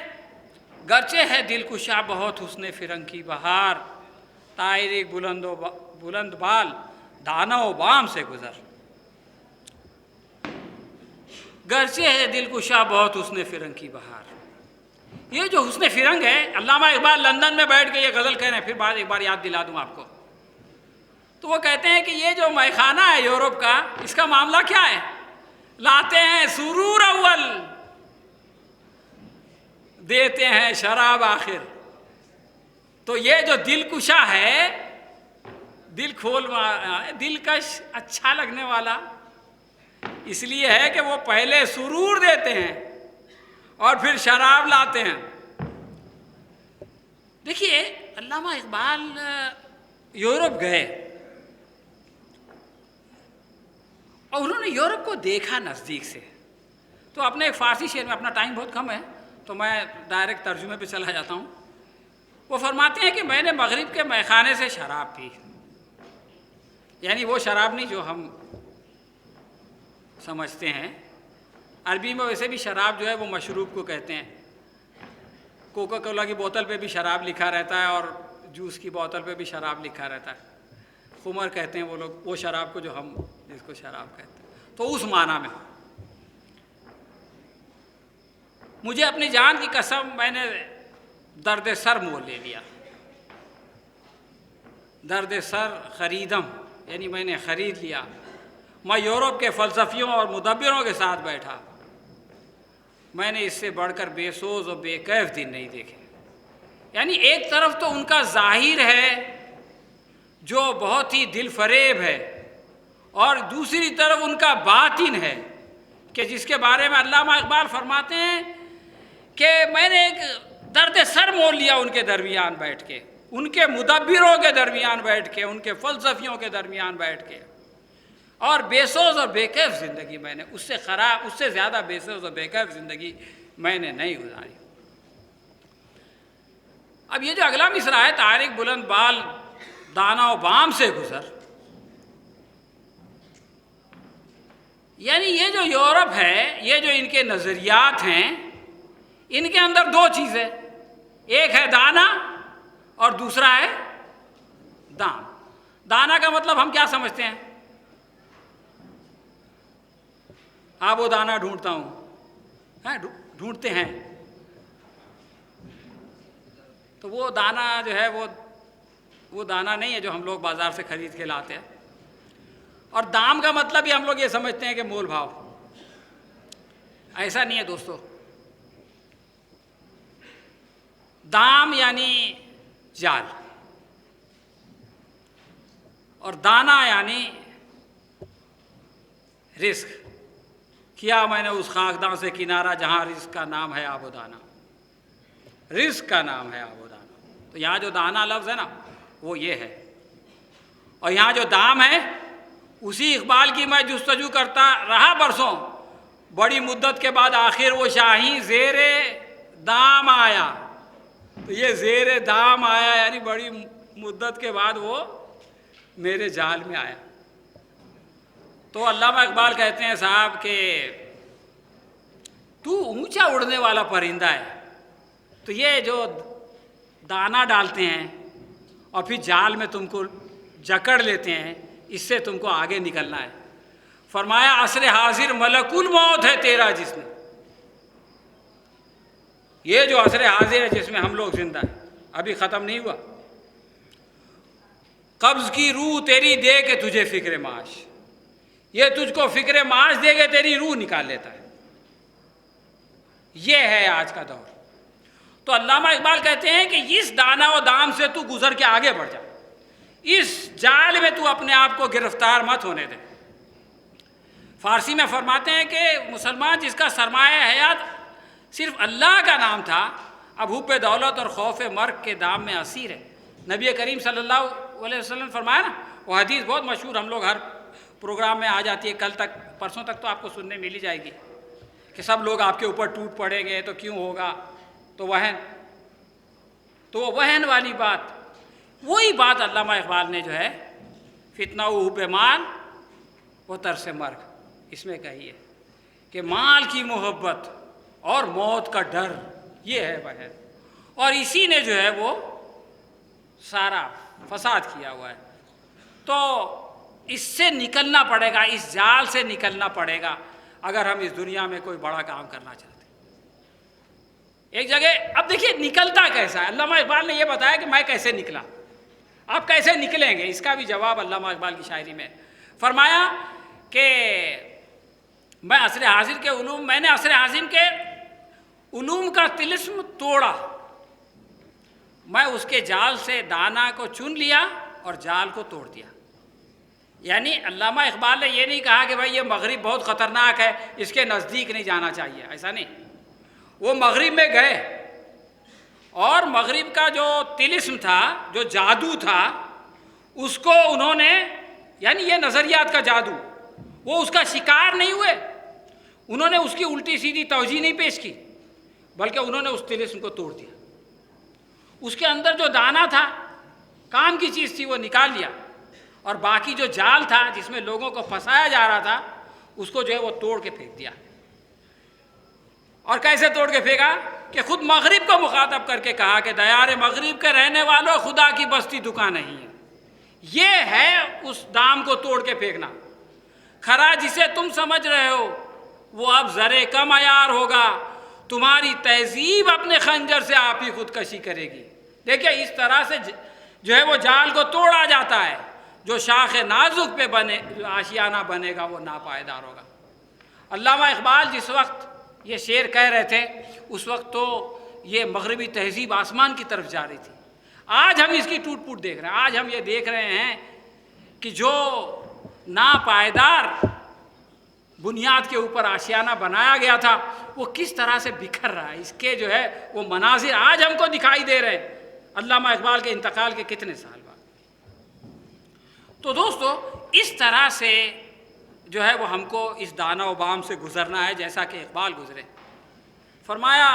A: گرچہ ہے دل کشا بہت حسن فرنگ کی بہار، طائر ایک بلند بال دانا و بام سے گزر. گرچہ ہے دل کشا بہت حسن فرنگ کی بہار. یہ جو حسن فرنگ ہے، علامہ اقبال لندن میں بیٹھ کے یہ غزل کہہ رہے ہیں، پھر بعد ایک بار یاد دلا دوں آپ کو. تو وہ کہتے ہیں کہ یہ جو میخانہ ہے یورپ کا، اس کا معاملہ کیا ہے؟ لاتے ہیں سرور اول، دیتے ہیں شراب آخر. تو یہ جو دل کشا ہے، دلکش اچھا لگنے والا، اس لیے ہے کہ وہ پہلے سرور دیتے ہیں اور پھر شراب لاتے ہیں. دیکھیے علامہ اقبال یورپ گئے اور انہوں نے یورپ کو دیکھا نزدیک سے. تو اپنے ایک فارسی شعر میں، اپنا ٹائم بہت کم ہے تو میں ڈائریکٹ ترجمے پہ چلا جاتا ہوں. وہ فرماتے ہیں کہ میں نے مغرب کے میخانے سے شراب پی، یعنی وہ شراب نہیں جو ہم سمجھتے ہیں. عربی میں ویسے بھی شراب جو ہے وہ مشروب کو کہتے ہیں. کوکا کولا کی بوتل پہ بھی شراب لکھا رہتا ہے اور جوس کی بوتل پہ بھی شراب لکھا رہتا ہے. خمر کہتے ہیں وہ لوگ وہ شراب کو جو ہم جس کو شراب کہتے ہیں. تو اس معنی میں مجھے اپنی جان کی قسم میں نے درد سر مول لے لیا. درد سر خریدم، یعنی میں نے خرید لیا. میں یورپ کے فلسفیوں اور مدبروں کے ساتھ بیٹھا. میں نے اس سے بڑھ کر بے سوز اور بے کیف دن نہیں دیکھے. یعنی ایک طرف تو ان کا ظاہر ہے جو بہت ہی دل فریب ہے، اور دوسری طرف ان کا باطن ہے کہ جس کے بارے میں علامہ اقبال فرماتے ہیں کہ میں نے ایک درد سر مول لیا ان کے درمیان بیٹھ کے، ان کے مدبروں کے درمیان بیٹھ کے، ان کے فلسفیوں کے درمیان بیٹھ کے. اور بے سوز اور بے کیف زندگی میں نے اس سے زیادہ بے سوز اور بے کیف زندگی میں نے نہیں گزاری. اب یہ جو اگلا مصرع ہے، طارق بلند بال دانا و بام سے گزر، یعنی یہ جو یورپ ہے، یہ جو ان کے نظریات ہیں، ان کے اندر دو چیزیں، ایک ہے دانا اور دوسرا ہے دام. دانا کا مطلب ہم کیا سمجھتے ہیں؟ وہ دانا ڈھونڈتا ہوں، ڈھونڈتے ہیں. تو وہ دانا جو ہے وہ دانا نہیں ہے جو ہم لوگ بازار سے خرید کے لاتے ہیں. اور دام کا مطلب ہی ہم لوگ یہ سمجھتے ہیں کہ مول بھاؤ. ایسا نہیں ہے دوستو. دام یعنی جال، اور دانا یعنی رزق. کیا میں نے اس خاکدان سے کنارہ جہاں رزق کا نام ہے آب و دانا. رزق کا نام ہے آب و دانا. تو یہاں جو دانا لفظ ہے نا وہ یہ ہے، اور یہاں جو دام ہے اسی اقبال کی میں جستجو کرتا رہا برسوں. بڑی مدت کے بعد آخر وہ شاہی زیر دام آیا. تو یہ زیر دام آیا یعنی بڑی مدت کے بعد وہ میرے جال میں آیا. تو علامہ اقبال کہتے ہیں صاحب کہ تو اونچا اڑنے والا پرندہ ہے. تو یہ جو دانا ڈالتے ہیں اور پھر جال میں تم کو جکڑ لیتے ہیں، اس سے تم کو آگے نکلنا ہے. فرمایا عصر حاضر ملک الموت ہے تیرا جسم. یہ جو عصر حاضر ہے جس میں ہم لوگ زندہ ہیں، ابھی ختم نہیں ہوا. قبض کی روح تیری دے کے تجھے فکر معاش، یہ تجھ کو فکر معاش دے کے تیری روح نکال لیتا ہے. یہ ہے آج کا دور. تو علامہ اقبال کہتے ہیں کہ اس دانا و دام سے تو گزر کے آگے بڑھ جا. اس جال میں تو اپنے آپ کو گرفتار مت ہونے دے. فارسی میں فرماتے ہیں کہ مسلمان جس کا سرمایہ حیات صرف اللہ کا نام تھا، اب حب دولت اور خوف مرگ کے دام میں اسیر ہے۔ نبی کریم صلی اللہ علیہ وسلم نے فرمایا نا، وہ حدیث بہت مشہور، ہم لوگ ہر پروگرام میں آ جاتی ہے، کل تک پرسوں تک تو آپ کو سننے مل ہی جائے گی کہ سب لوگ آپ کے اوپر ٹوٹ پڑیں گے تو کیوں ہوگا، تو وہن والی بات، وہی بات علامہ اقبال نے جو ہے فتنہ و حب مال و ترس مرگ اس میں کہی ہے کہ مال کی محبت اور موت کا ڈر، یہ ہے وہن، اور اسی نے جو ہے وہ سارا فساد کیا ہوا ہے۔ تو اس سے نکلنا پڑے گا، اس جال سے نکلنا پڑے گا اگر ہم اس دنیا میں کوئی بڑا کام کرنا چاہتے ہیں۔ ایک جگہ اب دیکھیے نکلتا کیسا ہے، علامہ اقبال نے یہ بتایا کہ میں کیسے نکلا، آپ کیسے نکلیں گے، اس کا بھی جواب علامہ اقبال کی شاعری میں فرمایا کہ میں نے عصر حاضر کے علوم کا طلسم توڑا، میں اس کے جال سے دانا کو چن لیا اور جال کو توڑ دیا۔ یعنی علامہ اقبال نے یہ نہیں کہا کہ بھائی یہ مغرب بہت خطرناک ہے، اس کے نزدیک نہیں جانا چاہیے، ایسا نہیں، وہ مغرب میں گئے اور مغرب کا جو طلسم تھا، جو جادو تھا، اس کو انہوں نے، یعنی یہ نظریات کا جادو، وہ اس کا شکار نہیں ہوئے، انہوں نے اس کی الٹی سیدھی توجیہ نہیں پیش کی، بلکہ انہوں نے اس طلسم کو توڑ دیا، اس کے اندر جو دانا تھا، کام کی چیز تھی، وہ نکال لیا، اور باقی جو جال تھا جس میں لوگوں کو پھنسایا جا رہا تھا، اس کو جو ہے وہ توڑ کے پھینک دیا۔ اور کیسے توڑ کے پھینکا کہ خود مغرب کو مخاطب کر کے کہا کہ دیار مغرب کے رہنے والوں، خدا کی بستی دکان نہیں ہے۔ یہ ہے اس دام کو توڑ کے پھینکنا۔ کھرا جسے تم سمجھ رہے ہو وہ اب ذرے کم عیار ہوگا، تمہاری تہذیب اپنے خنجر سے آپ ہی خودکشی کرے گی۔ دیکھیں اس طرح سے جو ہے وہ جال کو توڑا جاتا ہے، جو شاخ نازک پہ بنے، جو آشیانہ بنے گا وہ ناپائیدار ہوگا۔ علامہ اقبال جس وقت یہ شعر کہہ رہے تھے، اس وقت تو یہ مغربی تہذیب آسمان کی طرف جا رہی تھی۔ آج ہم اس کی ٹوٹ پوٹ دیکھ رہے ہیں، آج ہم یہ دیکھ رہے ہیں کہ جو ناپائیدار بنیاد کے اوپر آشیانہ بنایا گیا تھا وہ کس طرح سے بکھر رہا ہے، اس کے جو ہے وہ مناظر آج ہم کو دکھائی دے رہے ہیں، علامہ اقبال کے انتقال کے کتنے سال بعد۔ تو دوستو اس طرح سے جو ہے وہ ہم کو اس دانا و بام سے گزرنا ہے جیسا کہ اقبال گزرے۔ فرمایا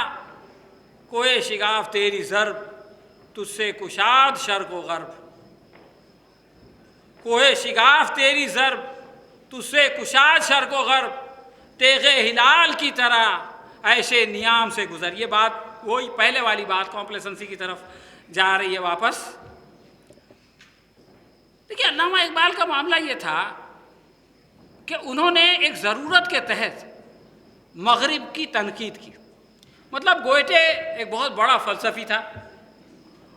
A: کوئے شگاف تیری ضرب تجھ سے کشاد شرق و غرب، کوئے شگاف تیری ضرب تجھ سے کشاد شرق و غرب، تیغ ہلال کی طرح ایسے نیام سے گزر۔ یہ بات وہی پہلے والی بات کمپلیسنسی کی طرف جا رہی ہے واپس۔ دیکھیے علامہ اقبال کا معاملہ یہ تھا کہ انہوں نے ایک ضرورت کے تحت مغرب کی تنقید کی۔ مطلب گوئٹے ایک بہت بڑا فلسفی تھا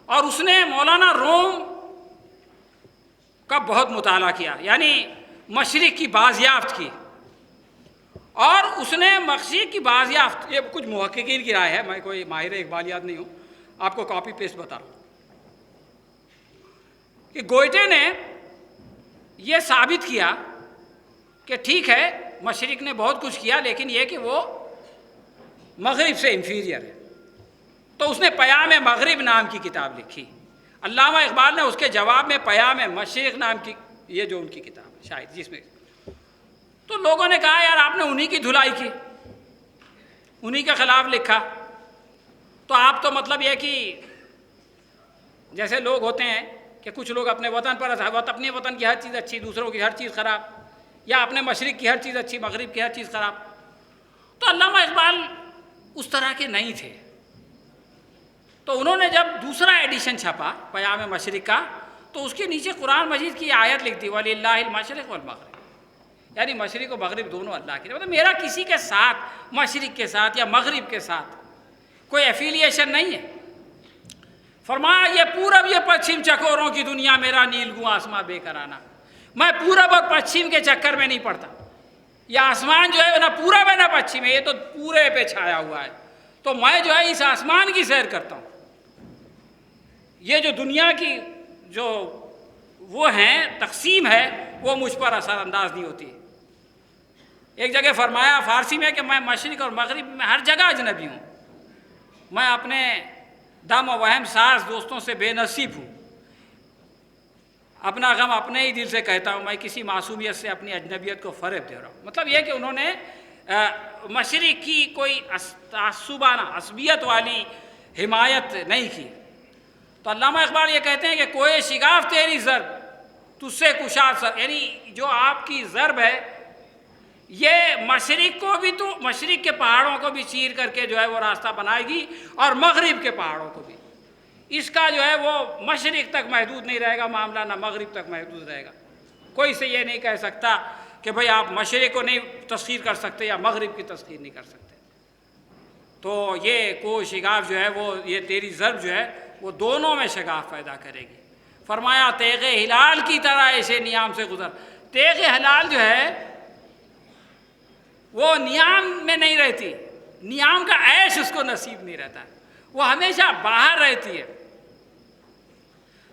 A: اور اس نے مولانا روم کا بہت مطالعہ کیا، یعنی مشرق کی بازیافت کی، اور اس نے مشرق کی بازیافت، یہ کچھ محققین کی رائے ہے، میں کوئی ماہر اقبالیات نہیں ہوں، آپ کو کاپی پیسٹ بتا رہا ہوں، کہ گوئٹے نے یہ ثابت کیا کہ ٹھیک ہے مشرق نے بہت کچھ کیا لیکن یہ کہ وہ مغرب سے انفیریئر ہے، تو اس نے پیام مغرب نام کی کتاب لکھی۔ علامہ اقبال نے اس کے جواب میں پیام مشرق نام کی، یہ جو ان کی کتاب ہے شاید، جس میں تو لوگوں نے کہا یار آپ نے انہی کی دھلائی کی، انہی کے خلاف لکھا، تو آپ تو مطلب یہ کہ جیسے لوگ ہوتے ہیں کہ کچھ لوگ اپنے وطن پر اپنے وطن کی ہر چیز اچھی، دوسروں کی ہر چیز خراب، یا اپنے مشرق کی ہر چیز اچھی، مغرب کی ہر چیز خراب۔ تو علامہ اقبال اس طرح کے نہیں تھے، تو انہوں نے جب دوسرا ایڈیشن چھپا پیام مشرق کا، تو اس کے نیچے قرآن مجید کی آیت لکھ دی وَلِلَّهِ الْمَشْرِقُ وَالْمَغْرِبُ، یعنی مشرق و مغرب دونوں اللہ کے، مطلب میرا کسی کے ساتھ، مشرق کے ساتھ یا مغرب کے ساتھ کوئی ایفیلیشن نہیں ہے۔ فرمایا یہ پورب یہ پچھم چکوروں کی دنیا، میرا نیلگوں آسماں بے کرانہ، میں پورب اور پچھم کے چکر میں نہیں پڑتا، یہ آسمان جو ہے نہ پورب ہے نہ پچھم ہے، یہ تو پورے پہ چھایا ہوا ہے، تو میں جو ہے اس آسمان کی سیر کرتا ہوں۔ یہ جو دنیا کی جو وہ ہیں تقسیم ہے وہ مجھ پر اثر انداز نہیں ہوتی۔ ایک جگہ فرمایا فارسی میں کہ میں مشرق اور مغرب میں ہر جگہ اجنبی ہوں، میں اپنے دم و وہم ساز دوستوں سے بے نصیب ہوں، اپنا غم اپنے ہی دل سے کہتا ہوں، میں کسی معصومیت سے اپنی اجنبیت کو فریب دے رہا ہوں۔ مطلب یہ کہ انہوں نے مشرق کی کوئی تعصبانہ عصبیت والی حمایت نہیں کی۔ تو علامہ اقبال یہ کہتے ہیں کہ کوئی شگاف تیری ضرب تجھ سے کشاد سر، یعنی جو آپ کی ضرب ہے یہ مشرق کو بھی، تو مشرق کے پہاڑوں کو بھی چیر کر کے جو ہے وہ راستہ بنائے گی، اور مغرب کے پہاڑوں کو بھی۔ اس کا جو ہے وہ مشرق تک محدود نہیں رہے گا معاملہ، نہ مغرب تک محدود رہے گا۔ کوئی سے یہ نہیں کہہ سکتا کہ بھئی آپ مشرق کو نہیں تسخیر کر سکتے یا مغرب کی تسخیر نہیں کر سکتے۔ تو یہ کو شگاف جو ہے وہ، یہ تیری ضرب جو ہے وہ دونوں میں شگاف پیدا کرے گی۔ فرمایا تیغ ہلال کی طرح ایسے نیام سے گزر۔ تیغ ہلال جو ہے وہ نیام میں نہیں رہتی، نیام کا عیش اس کو نصیب نہیں رہتا، وہ ہمیشہ باہر رہتی ہے۔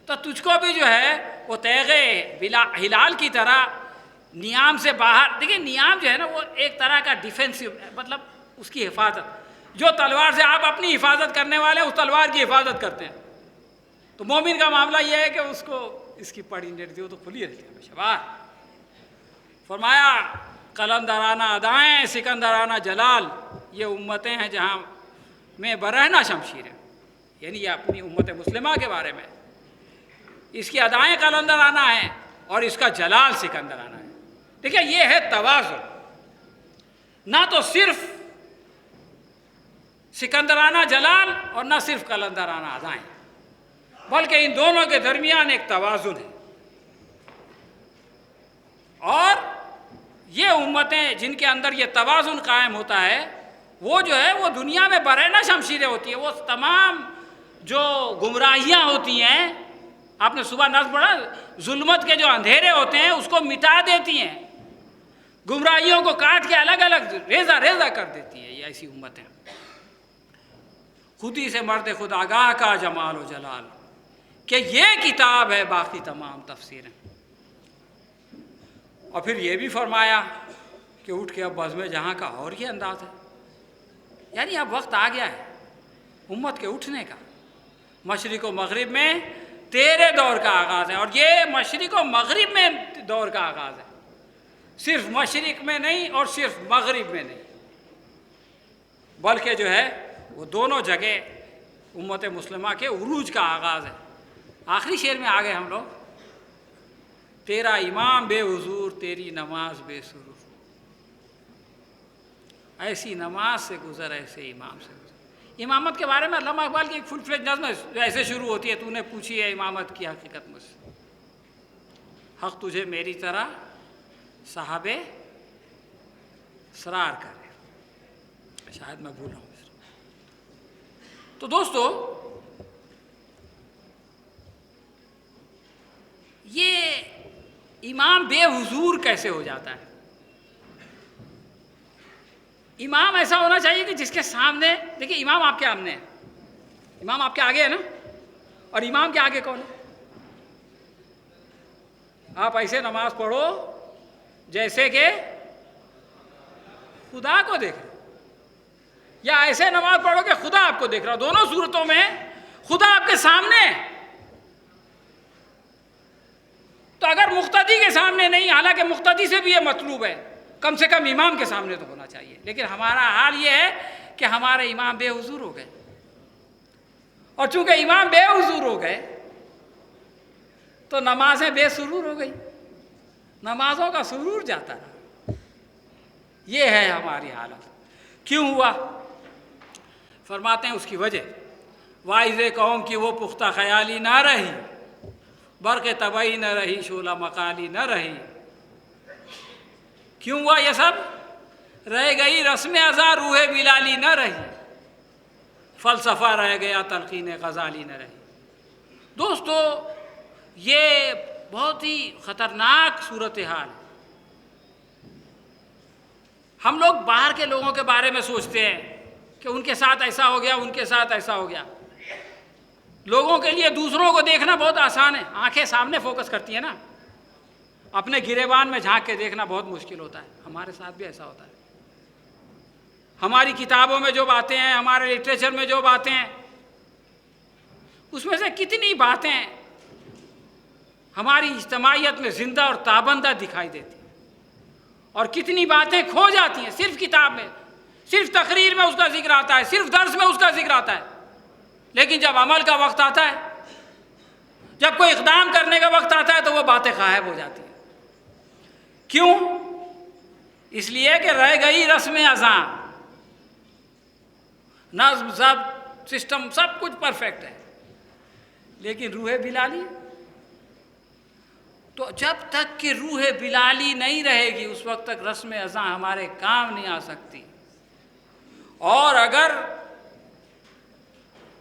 A: تو تجھ کو بھی جو ہے وہ تیغ ہلال کی طرح نیام سے باہر، دیکھیں نیام جو ہے نا وہ ایک طرح کا ڈیفینسو، مطلب اس کی حفاظت، جو تلوار سے آپ اپنی حفاظت کرنے والے ہیں اس تلوار کی حفاظت کرتے ہیں۔ تو مومن کا معاملہ یہ ہے کہ اس کو اس کی پڑی نہیں رہتی، وہ تو کھلی رہتی ہے ہمیشہ باہر۔ فرمایا قلندرانہ ادائیں سکندرانہ جلال، یہ امتیں ہیں جہاں میں برہنہ شمشیر ہے، یعنی یہ اپنی امت مسلمہ کے بارے میں، اس کی ادائیں قلندرانہ ہیں اور اس کا جلال سکندرانہ ہے۔ دیکھیں یہ ہے توازن، نہ تو صرف سکندرانہ جلال اور نہ صرف قلندرانہ ادائیں، بلکہ ان دونوں کے درمیان ایک توازن ہے۔ اور یہ امتیں جن کے اندر یہ توازن قائم ہوتا ہے وہ جو ہے وہ دنیا میں برہنہ شمشیریں ہوتی ہیں، وہ تمام جو گمراہیاں ہوتی ہیں، آپ نے صبح نظم پڑھا، ظلمت کے جو اندھیرے ہوتے ہیں اس کو مٹا دیتی ہیں، گمراہیوں کو کاٹ کے الگ الگ ریزہ ریزہ کر دیتی ہے یہ ایسی امتیں۔ خودی سے مرد خود آگاہ کا جمال و جلال، کہ یہ کتاب ہے باقی تمام تفسیریں۔ اور پھر یہ بھی فرمایا کہ اٹھ کے اب بزم جہاں کا اور یہ انداز ہے، یعنی اب وقت آ گیا ہے امت کے اٹھنے کا۔ مشرق و مغرب میں تیرے دور کا آغاز ہے، اور یہ مشرق و مغرب میں دور کا آغاز ہے، صرف مشرق میں نہیں اور صرف مغرب میں نہیں، بلکہ جو ہے وہ دونوں جگہ امت مسلمہ کے عروج کا آغاز ہے۔ آخری شعر میں آ گئے ہم لوگ، تیرا امام بے حضور تیری نماز بے سرور، ایسی نماز سے گزر ایسے امام سے گزر۔ امامت کے بارے میں علامہ اقبال کی ایک فل فلیج نظم ہے، ایسے شروع ہوتی ہے، تو نے پوچھی ہے امامت کی حقیقت مجھ سے، حق تجھے میری طرح صاحب اسرار کرے، شاید میں بھول رہا ہوں۔ تو دوستو یہ امام بے حضور کیسے ہو جاتا ہے؟ امام ایسا ہونا چاہیے کہ جس کے سامنے، دیکھیں امام آپ کے سامنے ہے، امام آپ کے آگے ہے نا، اور امام کے آگے کون ہے؟ آپ ایسے نماز پڑھو جیسے کہ خدا کو دیکھ رہے، یا ایسے نماز پڑھو کہ خدا آپ کو دیکھ رہا۔ دونوں صورتوں میں خدا آپ کے سامنے ہے۔ تو اگر مقتدی کے سامنے نہیں، حالانکہ مقتدی سے بھی یہ مطلوب ہے، کم سے کم امام کے سامنے تو ہونا چاہیے، لیکن ہمارا حال یہ ہے کہ ہمارے امام بے حضور ہو گئے، اور چونکہ امام بے حضور ہو گئے تو نمازیں بے سرور ہو گئی، نمازوں کا سرور جاتا ہے۔ یہ ہے ہماری حالت۔ کیوں ہوا؟ فرماتے ہیں اس کی وجہ، واعظ قوم کی وہ پختہ خیالی نہ رہی، برق طبعی نہ رہی، شعلہ مقالی نہ رہی۔ کیوں ہوا یہ سب؟ رہ گئی رسم ازاں روح بلالی نہ رہی، فلسفہ رہ گیا تلقین غزالی نہ رہی۔ دوستو یہ بہت ہی خطرناک صورتحال ہے۔ ہم لوگ باہر کے لوگوں کے بارے میں سوچتے ہیں کہ ان کے ساتھ ایسا ہو گیا، ان کے ساتھ ایسا ہو گیا۔ لوگوں کے لیے دوسروں کو دیکھنا بہت آسان ہے، آنکھیں سامنے فوکس کرتی ہیں نا، اپنے گریبان میں جھانک کے دیکھنا بہت مشکل ہوتا ہے۔ ہمارے ساتھ بھی ایسا ہوتا ہے۔ ہماری کتابوں میں جو باتیں ہیں، ہمارے لٹریچر میں جو باتیں ہیں، اس میں سے کتنی باتیں ہماری اجتماعیت میں زندہ اور تابندہ دکھائی دیتی ہیں، اور کتنی باتیں کھو جاتی ہیں صرف کتاب میں، صرف تقریر میں اس کا ذکر آتا ہے، صرف درس میں اس کا ذکر آتا ہے، لیکن جب عمل کا وقت آتا ہے، جب کوئی اقدام کرنے کا وقت آتا ہے تو وہ باتیں غائب ہو جاتی ہیں۔ کیوں؟ اس لیے کہ رہ گئی رسم ازاں، نظم ضبط سسٹم سب کچھ پرفیکٹ ہے، لیکن روح بلالی، تو جب تک کہ روح بلالی نہیں رہے گی اس وقت تک رسم ازاں ہمارے کام نہیں آ سکتی۔ اور اگر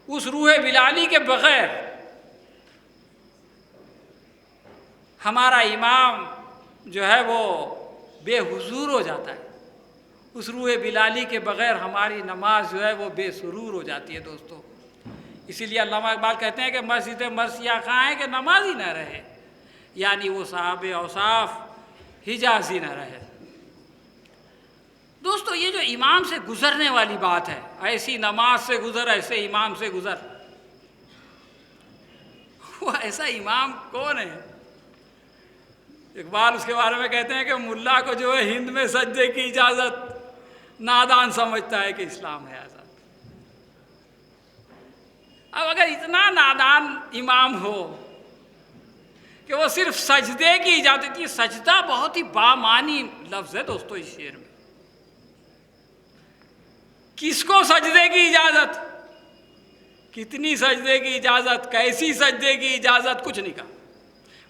A: اس روح بلالی کے بغیر ہمارا امام جو ہے وہ بے حضور ہو جاتا ہے، اس روح بلالی کے بغیر ہماری نماز جو ہے وہ بے سرور ہو جاتی ہے دوستو۔ اسی لیے علامہ اقبال کہتے ہیں کہ مسجد مرثیہ کہاں ہے کہ نماز ہی نہ رہے، یعنی وہ صاحب اوصاف حجازی نہ رہے۔ دوستو یہ جو امام سے گزرنے والی بات ہے، ایسی نماز سے گزر، ایسے امام سے گزر، وہ ایسا امام کون ہے؟ اقبال اس کے بارے میں کہتے ہیں کہ ملا کو جو ہے ہند میں سجدے کی اجازت، نادان سمجھتا ہے کہ اسلام ہے آزاد۔ اب اگر اتنا نادان امام ہو کہ وہ صرف سجدے کی اجازت، یہ سجدہ بہت ہی بامعنی لفظ ہے دوستو اس شعر میں۔ کس کو سجدے کی اجازت؟ کتنی سجدے کی اجازت؟ کیسی سجدے کی اجازت؟ کچھ نہیں کہا،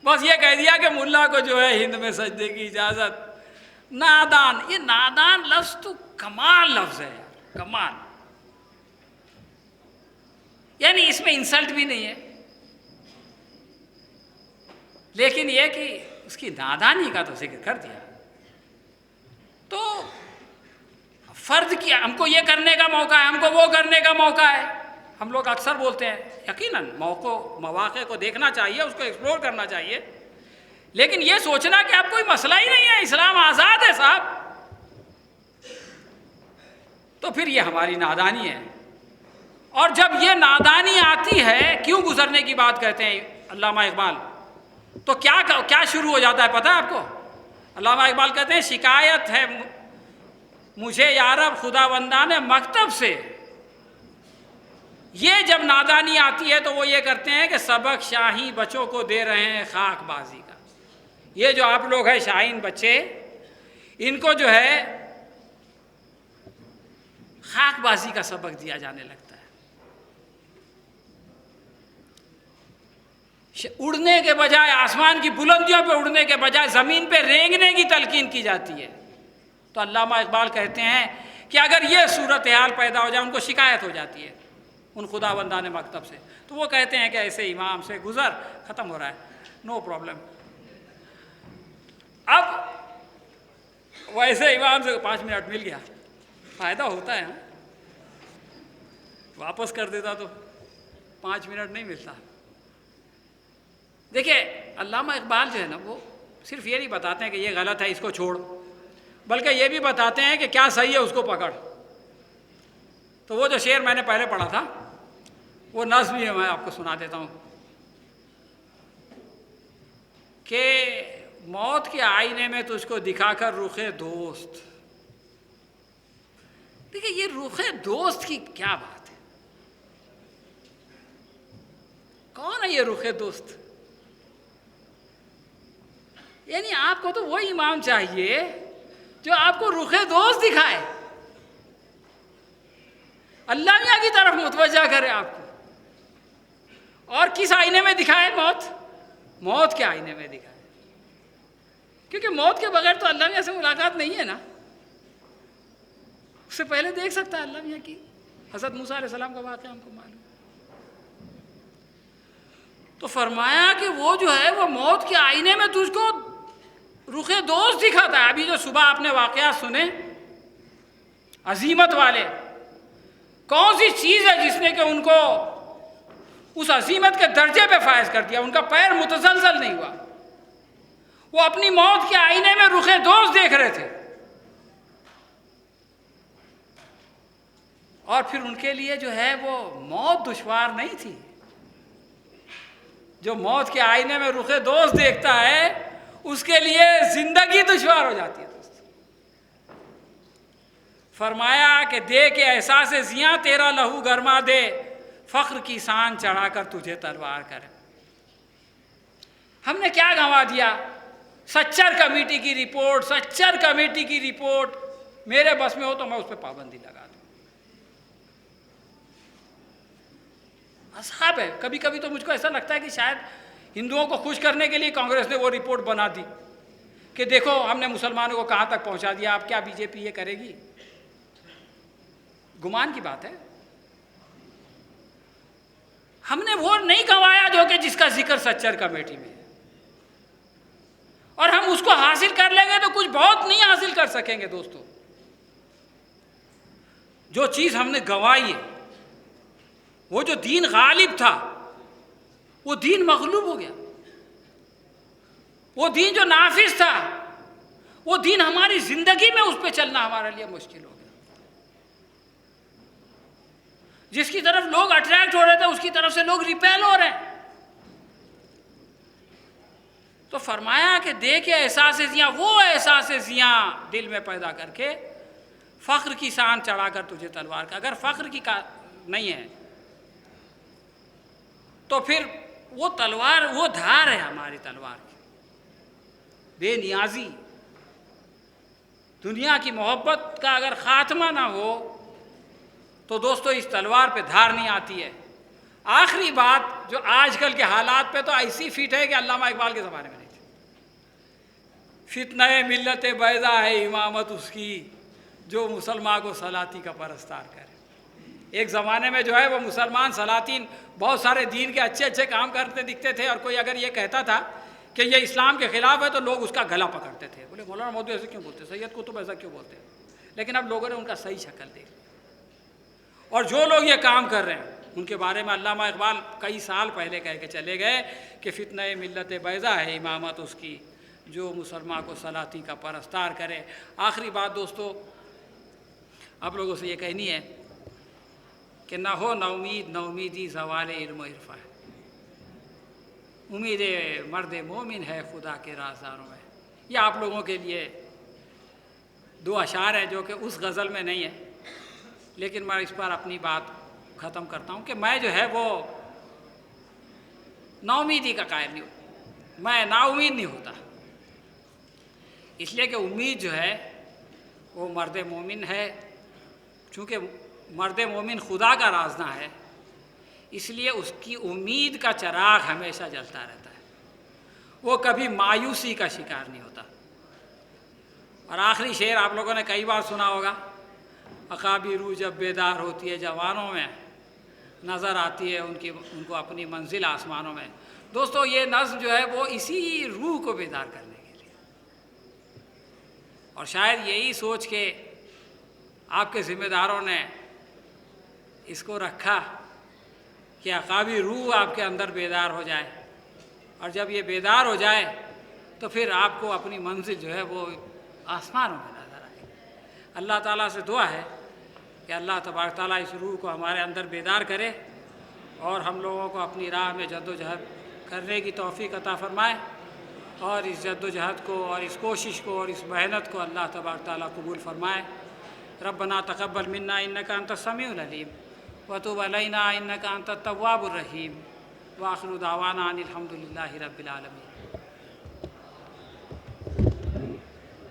A: بس یہ کہہ دیا کہ ملا کو جو ہے ہند میں سجدے کی اجازت۔ نادان، یہ نادان لفظ تو کمال لفظ ہے یار، کمال، یعنی اس میں انسلٹ بھی نہیں ہے، لیکن یہ کہ اس کی نادانی کا تو ذکر کر دیا۔ تو فرض کیا ہم کو یہ کرنے کا موقع ہے، ہم کو وہ کرنے کا موقع ہے، ہم لوگ اکثر بولتے ہیں، یقیناً مواقع کو دیکھنا چاہیے، اس کو ایکسپلور کرنا چاہیے، لیکن یہ سوچنا کہ اب کوئی مسئلہ ہی نہیں ہے، اسلام آزاد ہے صاحب، تو پھر یہ ہماری نادانی ہے۔ اور جب یہ نادانی آتی ہے، کیوں گزرنے کی بات کہتے ہیں علامہ اقبال، تو کیا شروع ہو جاتا ہے پتہ ہے آپ کو؟ علامہ اقبال کہتے ہیں شکایت ہے مجھے یارب خدا بندان مکتب سے۔ یہ جب نادانی آتی ہے تو وہ یہ کرتے ہیں کہ سبق شاہی بچوں کو دے رہے ہیں خاک بازی کا۔ یہ جو آپ لوگ ہیں شاہین بچے، ان کو جو ہے خاک بازی کا سبق دیا جانے لگتا ہے، اڑنے کے بجائے، آسمان کی بلندیوں پہ اڑنے کے بجائے زمین پہ رینگنے کی تلقین کی جاتی ہے۔ تو علامہ اقبال کہتے ہیں کہ اگر یہ صورتحال پیدا ہو جائے، ان کو شکایت ہو جاتی ہے ان خدا بندان مکتب سے، تو وہ کہتے ہیں کہ ایسے امام سے گزر، ختم ہو رہا ہے، نو پرابلم۔ اب ویسے امام سے 5 منٹ مل گیا، فائدہ ہوتا ہے، واپس کر دیتا تو 5 منٹ نہیں ملتا۔ دیکھیں علامہ اقبال جو ہے نا، وہ صرف یہ نہیں بتاتے ہیں کہ یہ غلط ہے اس کو چھوڑ، بلکہ یہ بھی بتاتے ہیں کہ کیا صحیح ہے اس کو پکڑ۔ تو وہ جو شعر میں نے پہلے پڑھا تھا، وہ نظم ہی میں آپ کو سنا دیتا ہوں کہ موت کے آئینے میں تجھ کو دکھا کر رخ دوست۔ دیکھیں یہ رخ دوست کی کیا بات ہے، کون ہے یہ رخ دوست؟ یعنی آپ کو تو وہ امام چاہیے جو آپ کو رخ دوست دکھائے، اللہ میاں کی طرف متوجہ کرے آپ کو۔ اور کس آئینے میں دکھائے؟ موت کے آئینے میں دکھائے، کیونکہ موت کے بغیر تو اللہ میاں سے ملاقات نہیں ہے نا، اس سے پہلے دیکھ سکتا ہے اللہ میاں کی۔ حضرت موسیٰ علیہ السلام کا واقعہ ہم کو معلوم۔ تو فرمایا کہ وہ جو ہے وہ موت کے آئینے میں تجھ کو رخ دوست دکھاتا ہے۔ ابھی جو صبح آپ نے واقعات سنے عظیمت والے، کون سی چیز ہے جس نے کہ ان کو اس عظیمت کے درجے پہ فائز کر دیا؟ ان کا پیر متزلزل نہیں ہوا، وہ اپنی موت کے آئینے میں رخ دوست دیکھ رہے تھے، اور پھر ان کے لیے جو ہے وہ موت دشوار نہیں تھی، جو موت کے آئینے میں رخ دوست دیکھتا ہے اس کے لیے زندگی دشوار ہو جاتی ہے دوست۔ فرمایا کہ دے کے احساس زیاں تیرا لہو گرما دے، فخر کی سان چڑھا کر تجھے تلوار کرے۔ ہم نے کیا گنوا دیا؟ سچر کمیٹی کی رپورٹ، سچر کمیٹی کی رپورٹ میرے بس میں ہو تو میں اس پہ پابندی لگا دوں۔ اصحاب ہے، کبھی کبھی تو مجھ کو ایسا لگتا ہے کہ شاید ہندوؤں کو خوش کرنے کے لیے کانگریس نے وہ رپورٹ بنا دی کہ دیکھو ہم نے مسلمانوں کو کہاں تک پہنچا دیا، اب کیا بی جے پی یہ کرے گی؟ گمان کی بات ہے۔ ہم نے وہ نہیں گنوایا جو کہ جس کا ذکر سچر کمیٹی میں ہے، اور ہم اس کو حاصل کر لیں گے تو کچھ بہت نہیں حاصل کر سکیں گے دوستو۔ جو چیز ہم نے گنوائی ہے، وہ جو دین غالب تھا وہ دین مغلوب ہو گیا، وہ دین جو نافذ تھا وہ دین ہماری زندگی میں اس پہ چلنا ہمارے لیے مشکل ہو گیا۔ جس کی طرف لوگ اٹریکٹ ہو رہے تھے اس کی طرف سے لوگ ریپیل ہو رہے ہیں۔ تو فرمایا کہ دے کے احساس زیاں، وہ احساس زیاں دل میں پیدا کر کے فخر کی شان چڑھا کر تجھے تلوار کا۔ اگر فخر کی نہیں ہے تو پھر وہ تلوار، وہ دھار ہے ہماری تلوار کی، بے نیازی، دنیا کی محبت کا اگر خاتمہ نہ ہو تو دوستو اس تلوار پہ دھار نہیں آتی ہے۔ آخری بات جو آج کل کے حالات پہ تو ایسی فٹ ہے کہ علامہ اقبال کے زمانے میں نہیں تھی۔ فتنہ ملت بیضا ہے امامت اس کی، جو مسلمان کو سلاطین کا پرستار کرے۔ ایک زمانے میں جو ہے وہ مسلمان سلاطین بہت سارے دین کے اچھے اچھے کام کرتے دکھتے تھے، اور کوئی اگر یہ کہتا تھا کہ یہ اسلام کے خلاف ہے تو لوگ اس کا گلا پکڑتے تھے، بولے مولانا مودودی ایسے کیوں بولتے، سید قطب ایسا کیوں بولتے۔ لیکن اب لوگوں نے ان کا صحیح شکل دیکھ لیا، اور جو لوگ یہ کام کر رہے ہیں ان کے بارے میں علامہ اقبال کئی سال پہلے کہہ کے چلے گئے کہ فتنہ ملت بیضا ہے امامت اس کی، جو مسلمان کو سلاطین کا پرستار کرے۔ آخری بات دوستو آپ لوگوں سے یہ کہنی ہے کہ نہ ہو نا امید، نہ امیدی زوال علم و عرفان، امید مرد مومن ہے خدا کے رازداروں میں۔ یہ آپ لوگوں کے لیے دو اشعار ہیں جو کہ اس غزل میں نہیں ہے، لیکن میں اس پر اپنی بات ختم کرتا ہوں کہ میں جو ہے وہ نا امیدی کا قائل نہیں ہوتا، میں نا امید نہیں ہوتا، اس لیے کہ امید جو ہے وہ مرد مومن ہے، چونکہ مرد مومن خدا کا رازداں ہے، اس لیے اس کی امید کا چراغ ہمیشہ جلتا رہتا ہے، وہ کبھی مایوسی کا شکار نہیں ہوتا۔ اور آخری شعر آپ لوگوں نے کئی بار سنا ہوگا، عقابی روح جب بیدار ہوتی ہے جوانوں میں، نظر آتی ہے ان کو اپنی منزل آسمانوں میں۔ دوستو یہ نظم جو ہے وہ اسی روح کو بیدار کرنے کے لیے، اور شاید یہی سوچ کے آپ کے ذمہ داروں نے اس کو رکھا کہ عقابی روح آپ کے اندر بیدار ہو جائے، اور جب یہ بیدار ہو جائے تو پھر آپ کو اپنی منزل جو ہے وہ آسمانوں میں نظر آئے۔ اللہ تعالیٰ سے دعا ہے کہ اللہ تبارک تعالیٰ اس روح کو ہمارے اندر بیدار کرے، اور ہم لوگوں کو اپنی راہ میں جد و جہد کرنے کی توفیق عطا فرمائے، اور اس جد و جہد کو اور اس کوشش کو اور اس محنت کو اللہ تبارک تعالیٰ قبول فرمائے۔ ربنا تقبل منا انک انت السمیع العلیم وتب علینا انک انت التواب الرحیم، وآخر دعوانا ان الحمد للہ رب العالمین۔